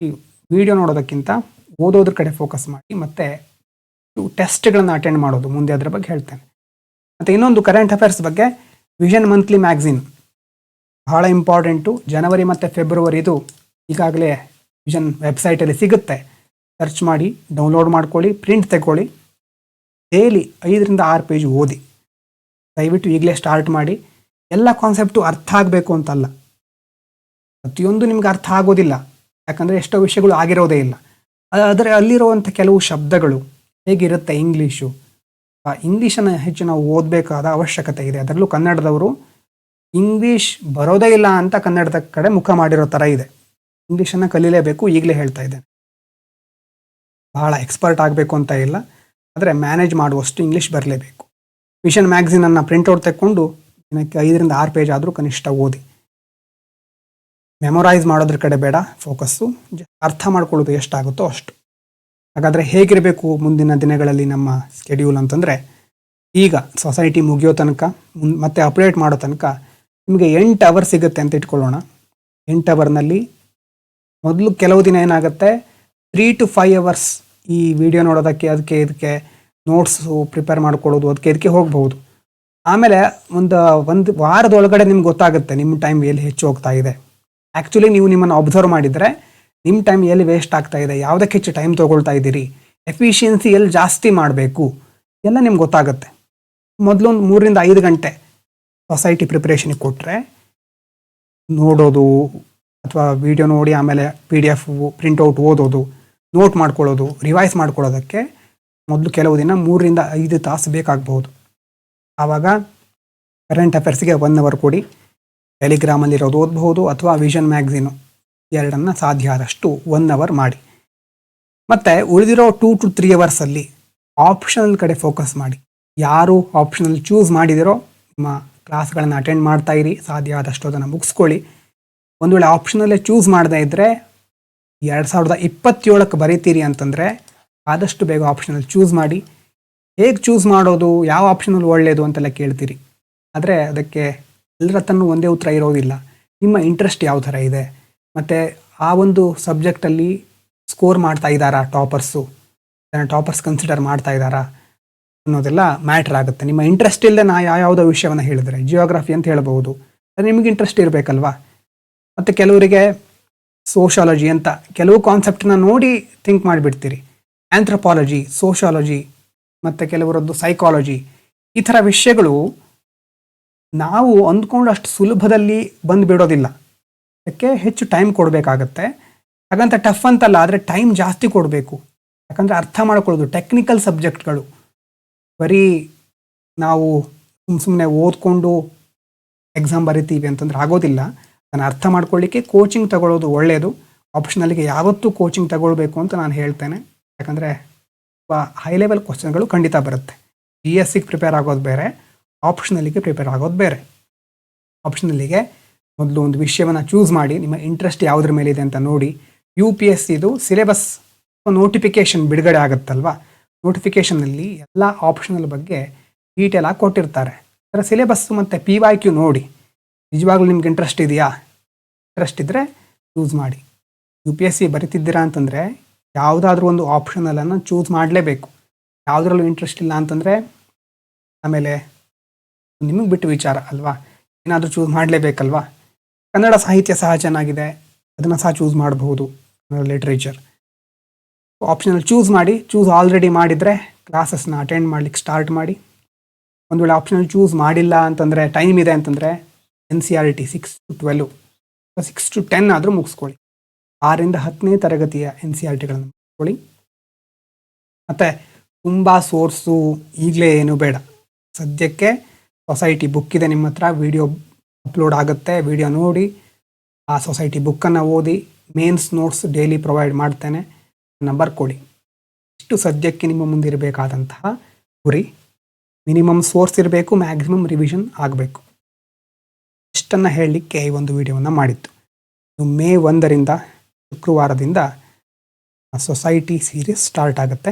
ಈ ವಿಡಿಯೋ ನೋಡೋದಕ್ಕಿಂತ ಓದೋದ್ರ ಕಡೆ ಫೋಕಸ್ ಮಾಡಿ. ಮತ್ತು ಟೆಸ್ಟ್ಗಳನ್ನು ಅಟೆಂಡ್ ಮಾಡೋದು, ಮುಂದೆ ಅದರ ಬಗ್ಗೆ ಹೇಳ್ತೇನೆ. ಮತ್ತು ಇನ್ನೊಂದು ಕರೆಂಟ್ ಅಫೇರ್ಸ್ ಬಗ್ಗೆ, ವಿಷನ್ ಮಂತ್ಲಿ ಮ್ಯಾಗ್ಝಿನ್ ಬಹಳ ಇಂಪಾರ್ಟೆಂಟು. ಜನವರಿ ಮತ್ತು ಫೆಬ್ರವರಿದು ಈಗಾಗಲೇ ವಿಷನ್ ವೆಬ್ಸೈಟಲ್ಲಿ ಸಿಗುತ್ತೆ. ಸರ್ಚ್ ಮಾಡಿ ಡೌನ್ಲೋಡ್ ಮಾಡ್ಕೊಳ್ಳಿ, ಪ್ರಿಂಟ್ ತೆಗೊಳ್ಳಿ. ಡೈಲಿ 5ರಿಂದ 6 ಪೇಜ್ ಓದಿ. ದಯವಿಟ್ಟು ಈಗಲೇ ಸ್ಟಾರ್ಟ್ ಮಾಡಿ. ಎಲ್ಲ ಕಾನ್ಸೆಪ್ಟು ಅರ್ಥ ಆಗಬೇಕು ಅಂತಲ್ಲ, ಪ್ರತಿಯೊಂದು ನಿಮ್ಗೆ ಅರ್ಥ ಆಗೋದಿಲ್ಲ. ಯಾಕಂದರೆ ಎಷ್ಟೋ ವಿಷಯಗಳು ಆಗಿರೋದೇ ಇಲ್ಲ. ಆದರೆ ಅಲ್ಲಿರುವಂಥ ಕೆಲವು ಶಬ್ದಗಳು ಹೇಗಿರುತ್ತೆ ಇಂಗ್ಲೀಷು, ಇಂಗ್ಲೀಷನ್ನು ಹೆಚ್ಚು ನಾವು ಓದಬೇಕಾದ ಅವಶ್ಯಕತೆ ಇದೆ. ಅದರಲ್ಲೂ ಕನ್ನಡದವರು ಇಂಗ್ಲೀಷ್ ಬರೋದೇ ಇಲ್ಲ ಅಂತ ಕನ್ನಡದ ಕಡೆ ಮುಖ ಮಾಡಿರೋ ಥರ ಇದೆ. ಇಂಗ್ಲೀಷನ್ನು ಕಲೀಲೇಬೇಕು, ಈಗಲೇ ಹೇಳ್ತಾ ಇದ್ದೇನೆ. ಬಹಳ ಎಕ್ಸ್ಪರ್ಟ್ ಆಗಬೇಕು ಅಂತ ಇಲ್ಲ, ಆದರೆ ಮ್ಯಾನೇಜ್ ಮಾಡುವಷ್ಟು ಇಂಗ್ಲೀಷ್ ಬರಲೇಬೇಕು. ವಿಷನ್ ಮ್ಯಾಗ್ಝಿನನ್ನು ಪ್ರಿಂಟೌಟ್ ತೆಕ್ಕೊಂಡು ದಿನಕ್ಕೆ 5ರಿಂದ 6 ಪೇಜ್ ಆದರೂ ಕನಿಷ್ಠ ಓದಿ. ಮೆಮೊರೈಸ್ ಮಾಡೋದ್ರ ಕಡೆ ಬೇಡ ಫೋಕಸ್ಸು, ಅರ್ಥ ಮಾಡ್ಕೊಳ್ಳೋದು ಎಷ್ಟಾಗುತ್ತೋ ಅಷ್ಟು. ಹಾಗಾದರೆ ಹೇಗಿರಬೇಕು ಮುಂದಿನ ದಿನಗಳಲ್ಲಿ ನಮ್ಮ ಸ್ಕೆಡ್ಯೂಲ್ ಅಂತಂದರೆ, ಈಗ ಸೊಸೈಟಿ ಮುಗಿಯೋ ತನಕ ಮತ್ತೆ ಅಪ್ಡೇಟ್ ಮಾಡೋ ತನಕ ನಿಮಗೆ 8 ಅವರ್ ಸಿಗುತ್ತೆ ಅಂತ ಇಟ್ಕೊಳ್ಳೋಣ. 8 ಅವರ್ನಲ್ಲಿ ಮೊದಲು ಕೆಲವು ದಿನ ಏನಾಗುತ್ತೆ 3 to 5 ಅವರ್ಸ್ ಈ ವಿಡಿಯೋ ನೋಡೋದಕ್ಕೆ, ಅದಕ್ಕೆ ಇದಕ್ಕೆ ನೋಟ್ಸು ಪ್ರಿಪೇರ್ ಮಾಡ್ಕೊಳ್ಳೋದು, ಅದಕ್ಕೆ ಇದಕ್ಕೆ ಹೋಗ್ಬೋದು. ಆಮೇಲೆ ಒಂದು ವಾರದೊಳಗಡೆ ನಿಮ್ಗೆ ಗೊತ್ತಾಗುತ್ತೆ ನಿಮ್ಮ ಟೈಮ್ ಎಲ್ಲಿ ಹೆಚ್ಚು ಹೋಗ್ತಾ ಇದೆ. ಆ್ಯಕ್ಚುಲಿ ನೀವು ನಿಮ್ಮನ್ನು ಅಬ್ಸರ್ವ್ ಮಾಡಿದರೆ ನಿಮ್ಮ ಟೈಮ್ ಎಲ್ಲಿ ವೇಸ್ಟ್ ಆಗ್ತಾ ಇದೆ, ಯಾವುದಕ್ಕೆ ಹೆಚ್ಚು ಟೈಮ್ ತೊಗೊಳ್ತಾ ಇದ್ದೀರಿ, ಎಫಿಷಿಯನ್ಸಿ ಎಲ್ಲಿ ಜಾಸ್ತಿ ಮಾಡಬೇಕು ಎಲ್ಲ ನಿಮ್ಗೆ ಗೊತ್ತಾಗುತ್ತೆ. ಮೊದಲು ಒಂದು 3ರಿಂದ 5 ಗಂಟೆ ಸೊಸೈಟಿ ಪ್ರಿಪ್ರೇಷನಿಗೆ ಕೊಟ್ಟರೆ ನೋಡೋದು ಅಥವಾ ವಿಡಿಯೋ ನೋಡಿ ಆಮೇಲೆ PDF ಪ್ರಿಂಟೌಟ್ ಓದೋದು, ನೋಟ್ ಮಾಡ್ಕೊಳ್ಳೋದು, ರಿವೈಸ್ ಮಾಡ್ಕೊಳ್ಳೋದಕ್ಕೆ ಮೊದಲು ಕೆಲವು ದಿನ 3ರಿಂದ 5 ತಾಸು ಬೇಕಾಗಬಹುದು. ಆವಾಗ ಕರೆಂಟ್ ಅಫೇರ್ಸ್ಗೆ 1 ಅವರ್ ಕೊಡಿ. ಟೆಲಿಗ್ರಾಮಲ್ಲಿರೋದು ಓದಬಹುದು ಅಥವಾ ವಿಷನ್ ಮ್ಯಾಗ್ಝೀನು ಎರಡನ್ನು ಸಾಧ್ಯ ಆದಷ್ಟು 1 ಅವರ್ ಮಾಡಿ. ಮತ್ತು ಉಳಿದಿರೋ 2 to 3 ಅವರ್ಸಲ್ಲಿ ಆಪ್ಷನಲ್ ಕಡೆ ಫೋಕಸ್ ಮಾಡಿ. ಯಾರು ಆಪ್ಷನಲ್ ಚೂಸ್ ಮಾಡಿದಿರೋ ನಿಮ್ಮ ಕ್ಲಾಸ್ಗಳನ್ನು ಅಟೆಂಡ್ ಮಾಡ್ತಾ ಇರಿ, ಸಾಧ್ಯ ಆದಷ್ಟು ಅದನ್ನು ಮುಗಿಸ್ಕೊಳ್ಳಿ. ಒಂದು ವೇಳೆ ಆಪ್ಷನಲ್ಲೇ ಚೂಸ್ ಮಾಡದೇ ಇದ್ದರೆ 2027ಕ್ಕೆ ಬರೀತೀರಿ ಅಂತಂದರೆ ಆದಷ್ಟು ಬೇಗ ಆಪ್ಷನಲ್ ಚೂಸ್ ಮಾಡಿ. ಹೇಗೆ ಚೂಸ್ ಮಾಡೋದು, ಯಾವ ಆಪ್ಷನಲ್ ಒಳ್ಳೆಯದು ಅಂತೆಲ್ಲ ಕೇಳ್ತೀರಿ. ಆದರೆ ಅದಕ್ಕೆ ಎಲ್ಲರ ಹತ್ರನೂ ಒಂದೇ ಉತ್ತರ ಇರೋದಿಲ್ಲ. ನಿಮ್ಮ ಇಂಟ್ರೆಸ್ಟ್ ಯಾವ ಥರ ಇದೆ, ಮತ್ತು ಆ ಒಂದು ಸಬ್ಜೆಕ್ಟಲ್ಲಿ ಸ್ಕೋರ್ ಮಾಡ್ತಾ ಇದ್ದಾರಾ ಟಾಪರ್ಸ್ ಕನ್ಸಿಡರ್ ಮಾಡ್ತಾ ಇದ್ದಾರಾ ಅನ್ನೋದೆಲ್ಲ ಮ್ಯಾಟ್ರ್ ಆಗುತ್ತೆ. ನಿಮ್ಮ ಇಂಟ್ರೆಸ್ಟ್ ಇಲ್ಲದೆ ಯಾವುದೋ ವಿಷಯವನ್ನು ಹೇಳಿದರೆ ಜಿಯೋಗ್ರಫಿ ಅಂತ ಹೇಳ್ಬೋದು, ಅದು ನಿಮಗೆ ಇಂಟ್ರೆಸ್ಟ್ ಇರಬೇಕಲ್ವಾ. ಮತ್ತು ಕೆಲವರಿಗೆ ಸೋಷಾಲಜಿ ಅಂತ ಕೆಲವು ಕಾನ್ಸೆಪ್ಟನ್ನ ನೋಡಿ ಥಿಂಕ್ ಮಾಡಿಬಿಡ್ತೀರಿ. ಆಂಥ್ರಪಾಲಜಿ, ಸೋಷಾಲಜಿ ಮತ್ತು ಕೆಲವರದ್ದು ಸೈಕಾಲಜಿ, ಈ ಥರ ವಿಷಯಗಳು ನಾವು ಅಂದ್ಕೊಂಡು ಅಷ್ಟು ಸುಲಭದಲ್ಲಿ ಬಂದು ಬಿಡೋದಿಲ್ಲ. ಅದಕ್ಕೆ ಹೆಚ್ಚು ಟೈಮ್ ಕೊಡಬೇಕಾಗತ್ತೆ. ಹಾಗಂತ ಟಫ್ ಅಂತಲ್ಲ, ಆದರೆ ಟೈಮ್ ಜಾಸ್ತಿ ಕೊಡಬೇಕು. ಯಾಕಂದರೆ ಅರ್ಥ ಮಾಡ್ಕೊಳ್ಳೋದು ಟೆಕ್ನಿಕಲ್ ಸಬ್ಜೆಕ್ಟ್ಗಳು ಬರೀ ನಾವು ಸುಮ್ಮನೆ ಓದ್ಕೊಂಡು ಎಕ್ಸಾಮ್ ಬರಿತೀವಿ ಅಂತಂದ್ರೆ ಆಗೋದಿಲ್ಲ. ನಾನು ಅರ್ಥ ಮಾಡ್ಕೊಳ್ಳಿಕ್ಕೆ ಕೋಚಿಂಗ್ ತಗೊಳ್ಳೋದು ಒಳ್ಳೆಯದು. ಆಪ್ಷನಲ್ಲಿಗೆ ಯಾವತ್ತೂ ಕೋಚಿಂಗ್ ತಗೊಳ್ಬೇಕು ಅಂತ ನಾನು ಹೇಳ್ತೇನೆ. ಯಾಕಂದರೆ ಹೈ ಲೆವೆಲ್ ಕ್ವಶನ್ಗಳು ಖಂಡಿತ ಬರುತ್ತೆ. GSಗೆ ಪ್ರಿಪೇರ್ ಆಗೋದು ಬೇರೆ, ಆಪ್ಷನಲ್ಲಿಗೆ ಪ್ರಿಪೇರ್ ಆಗೋದು ಬೇರೆ. ಆಪ್ಷನಲ್ಲಿಗೆ ಮೊದಲು ಒಂದು ವಿಷಯವನ್ನು ಚೂಸ್ ಮಾಡಿ, ನಿಮ್ಮ ಇಂಟ್ರೆಸ್ಟ್ ಯಾವುದ್ರ ಮೇಲಿದೆ ಅಂತ ನೋಡಿ. UPSCದು ಸಿಲೆಬಸ್ ನೋಟಿಫಿಕೇಷನ್ ಬಿಡುಗಡೆ ಆಗುತ್ತಲ್ವ, ನೋಟಿಫಿಕೇಷನ್ನಲ್ಲಿ ಎಲ್ಲ ಆಪ್ಷನಲ್ ಬಗ್ಗೆ ಡೀಟೇಲ್ ಆಗಿ ಕೊಟ್ಟಿರ್ತಾರೆ. ಅದರ ಸಿಲೆಬಸ್ಸು ಮತ್ತು PYQ ನೋಡಿ. ನಿಜವಾಗ್ಲೂ ನಿಮ್ಗೆ ಇಂಟ್ರೆಸ್ಟ್ ಇದೆಯಾ? ಇಂಟ್ರೆಸ್ಟ್ ಇದ್ದರೆ ಚೂಸ್ ಮಾಡಿ. UPSC ಬರಿತಿದ್ದೀರಾ ಅಂತಂದರೆ ಯಾವುದಾದ್ರೂ ಒಂದು ಆಪ್ಷನಲನ್ನು ಚೂಸ್ ಮಾಡಲೇಬೇಕು. ಯಾವುದ್ರಲ್ಲೂ ಇಂಟ್ರೆಸ್ಟ್ ಇಲ್ಲ ಅಂತಂದರೆ ಆಮೇಲೆ ನಿಮಗೆ ಬಿಟ್ಟು ವಿಚಾರ ಅಲ್ವಾ, ಏನಾದರೂ ಚೂಸ್ ಮಾಡಲೇಬೇಕಲ್ವಾ. ಕನ್ನಡ ಸಾಹಿತ್ಯ ಸಹ ಚೆನ್ನಾಗಿದೆ, ಅದನ್ನು ಸಹ ಚೂಸ್ ಮಾಡಬಹುದು. ಲಿಟ್ರೇಚರ್ ಆಪ್ಷನಲ್ ಚೂಸ್ ಮಾಡಿ. ಚೂಸ್ ಆಲ್ರೆಡಿ ಮಾಡಿದರೆ ಕ್ಲಾಸಸ್ನ ಅಟೆಂಡ್ ಮಾಡಲಿಕ್ಕೆ ಸ್ಟಾರ್ಟ್ ಮಾಡಿ. ಒಂದು ವೇಳೆ ಆಪ್ಷನಲ್ ಚೂಸ್ ಮಾಡಿಲ್ಲ ಅಂತಂದರೆ, ಟೈಮ್ ಇದೆ ಅಂತಂದರೆ NCERT 6 to 12 6 to 10 ಆದರೂ ಮುಗಿಸ್ಕೊಳ್ಳಿ. 6ರಿಂದ 10ನೇ ತರಗತಿಯ NCERTಗಳನ್ನು ಮುಗಿಸ್ಕೊಳ್ಳಿ. ಮತ್ತು ತುಂಬ ಸೋರ್ಸು ಈಗಲೇ ಏನು ಬೇಡ. ಸದ್ಯಕ್ಕೆ ಸೊಸೈಟಿ ಬುಕ್ ಇದೆ ನಿಮ್ಮ ಹತ್ರ, ವಿಡಿಯೋ ಅಪ್ಲೋಡ್ ಆಗುತ್ತೆ, ವಿಡಿಯೋ ನೋಡಿ ಆ ಸೊಸೈಟಿ ಬುಕ್ಕನ್ನು ಓದಿ. ಮೇನ್ಸ್ ನೋಟ್ಸ್ ಡೈಲಿ ಪ್ರೊವೈಡ್ ಮಾಡ್ತೇನೆ, ನಂಬರ್ ಕೊಡಿ. ಇಷ್ಟು ಸದ್ಯಕ್ಕೆ ನಿಮ್ಮ ಮುಂದಿರಬೇಕಾದಂತಹ ಗುರಿ. ಮಿನಿಮಮ್ ಸೋರ್ಸ್ ಇರಬೇಕು, ಮ್ಯಾಕ್ಸಿಮಮ್ ರಿವಿಷನ್ ಆಗಬೇಕು. ಇಷ್ಟನ್ನು ಹೇಳಲಿಕ್ಕೆ ಈ ಒಂದು ವಿಡಿಯೋವನ್ನು ಮಾಡಿತ್ತು. ಮೇ 1ರಿಂದ ಶುಕ್ರವಾರದಿಂದ ಸೊಸೈಟಿ ಸೀರೀಸ್ ಸ್ಟಾರ್ಟ್ ಆಗುತ್ತೆ.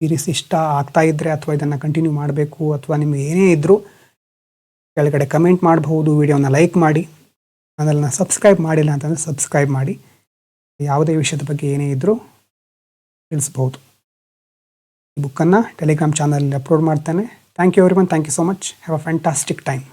ಸೀರೀಸ್ ಇಷ್ಟ ಆಗ್ತಾ ಇದ್ದರೆ ಅಥವಾ ಇದನ್ನು ಕಂಟಿನ್ಯೂ ಮಾಡಬೇಕು ಅಥವಾ ನಿಮಗೆ ಏನೇ ಇದ್ದರೂ ಕೆಳಗಡೆ ಕಮೆಂಟ್ ಮಾಡಬಹುದು. ವಿಡಿಯೋನ ಲೈಕ್ ಮಾಡಿ. ಅದನ್ನು ಸಬ್ಸ್ಕ್ರೈಬ್ ಮಾಡಿಲ್ಲ ಅಂತಂದರೆ ಸಬ್ಸ್ಕ್ರೈಬ್ ಮಾಡಿ. ಯಾವುದೇ ವಿಷಯದ ಬಗ್ಗೆ ಏನೇ ಇದ್ದರೂ ತಿಳಿಸ್ಬೋದು. ಈ ಬುಕ್ಕನ್ನು ಟೆಲಿಗ್ರಾಮ್ ಚಾನಲಲ್ಲಿ ಅಪ್ಲೋಡ್ ಮಾಡ್ತೇನೆ. Thank you everyone. Thank you so much. Have a fantastic time.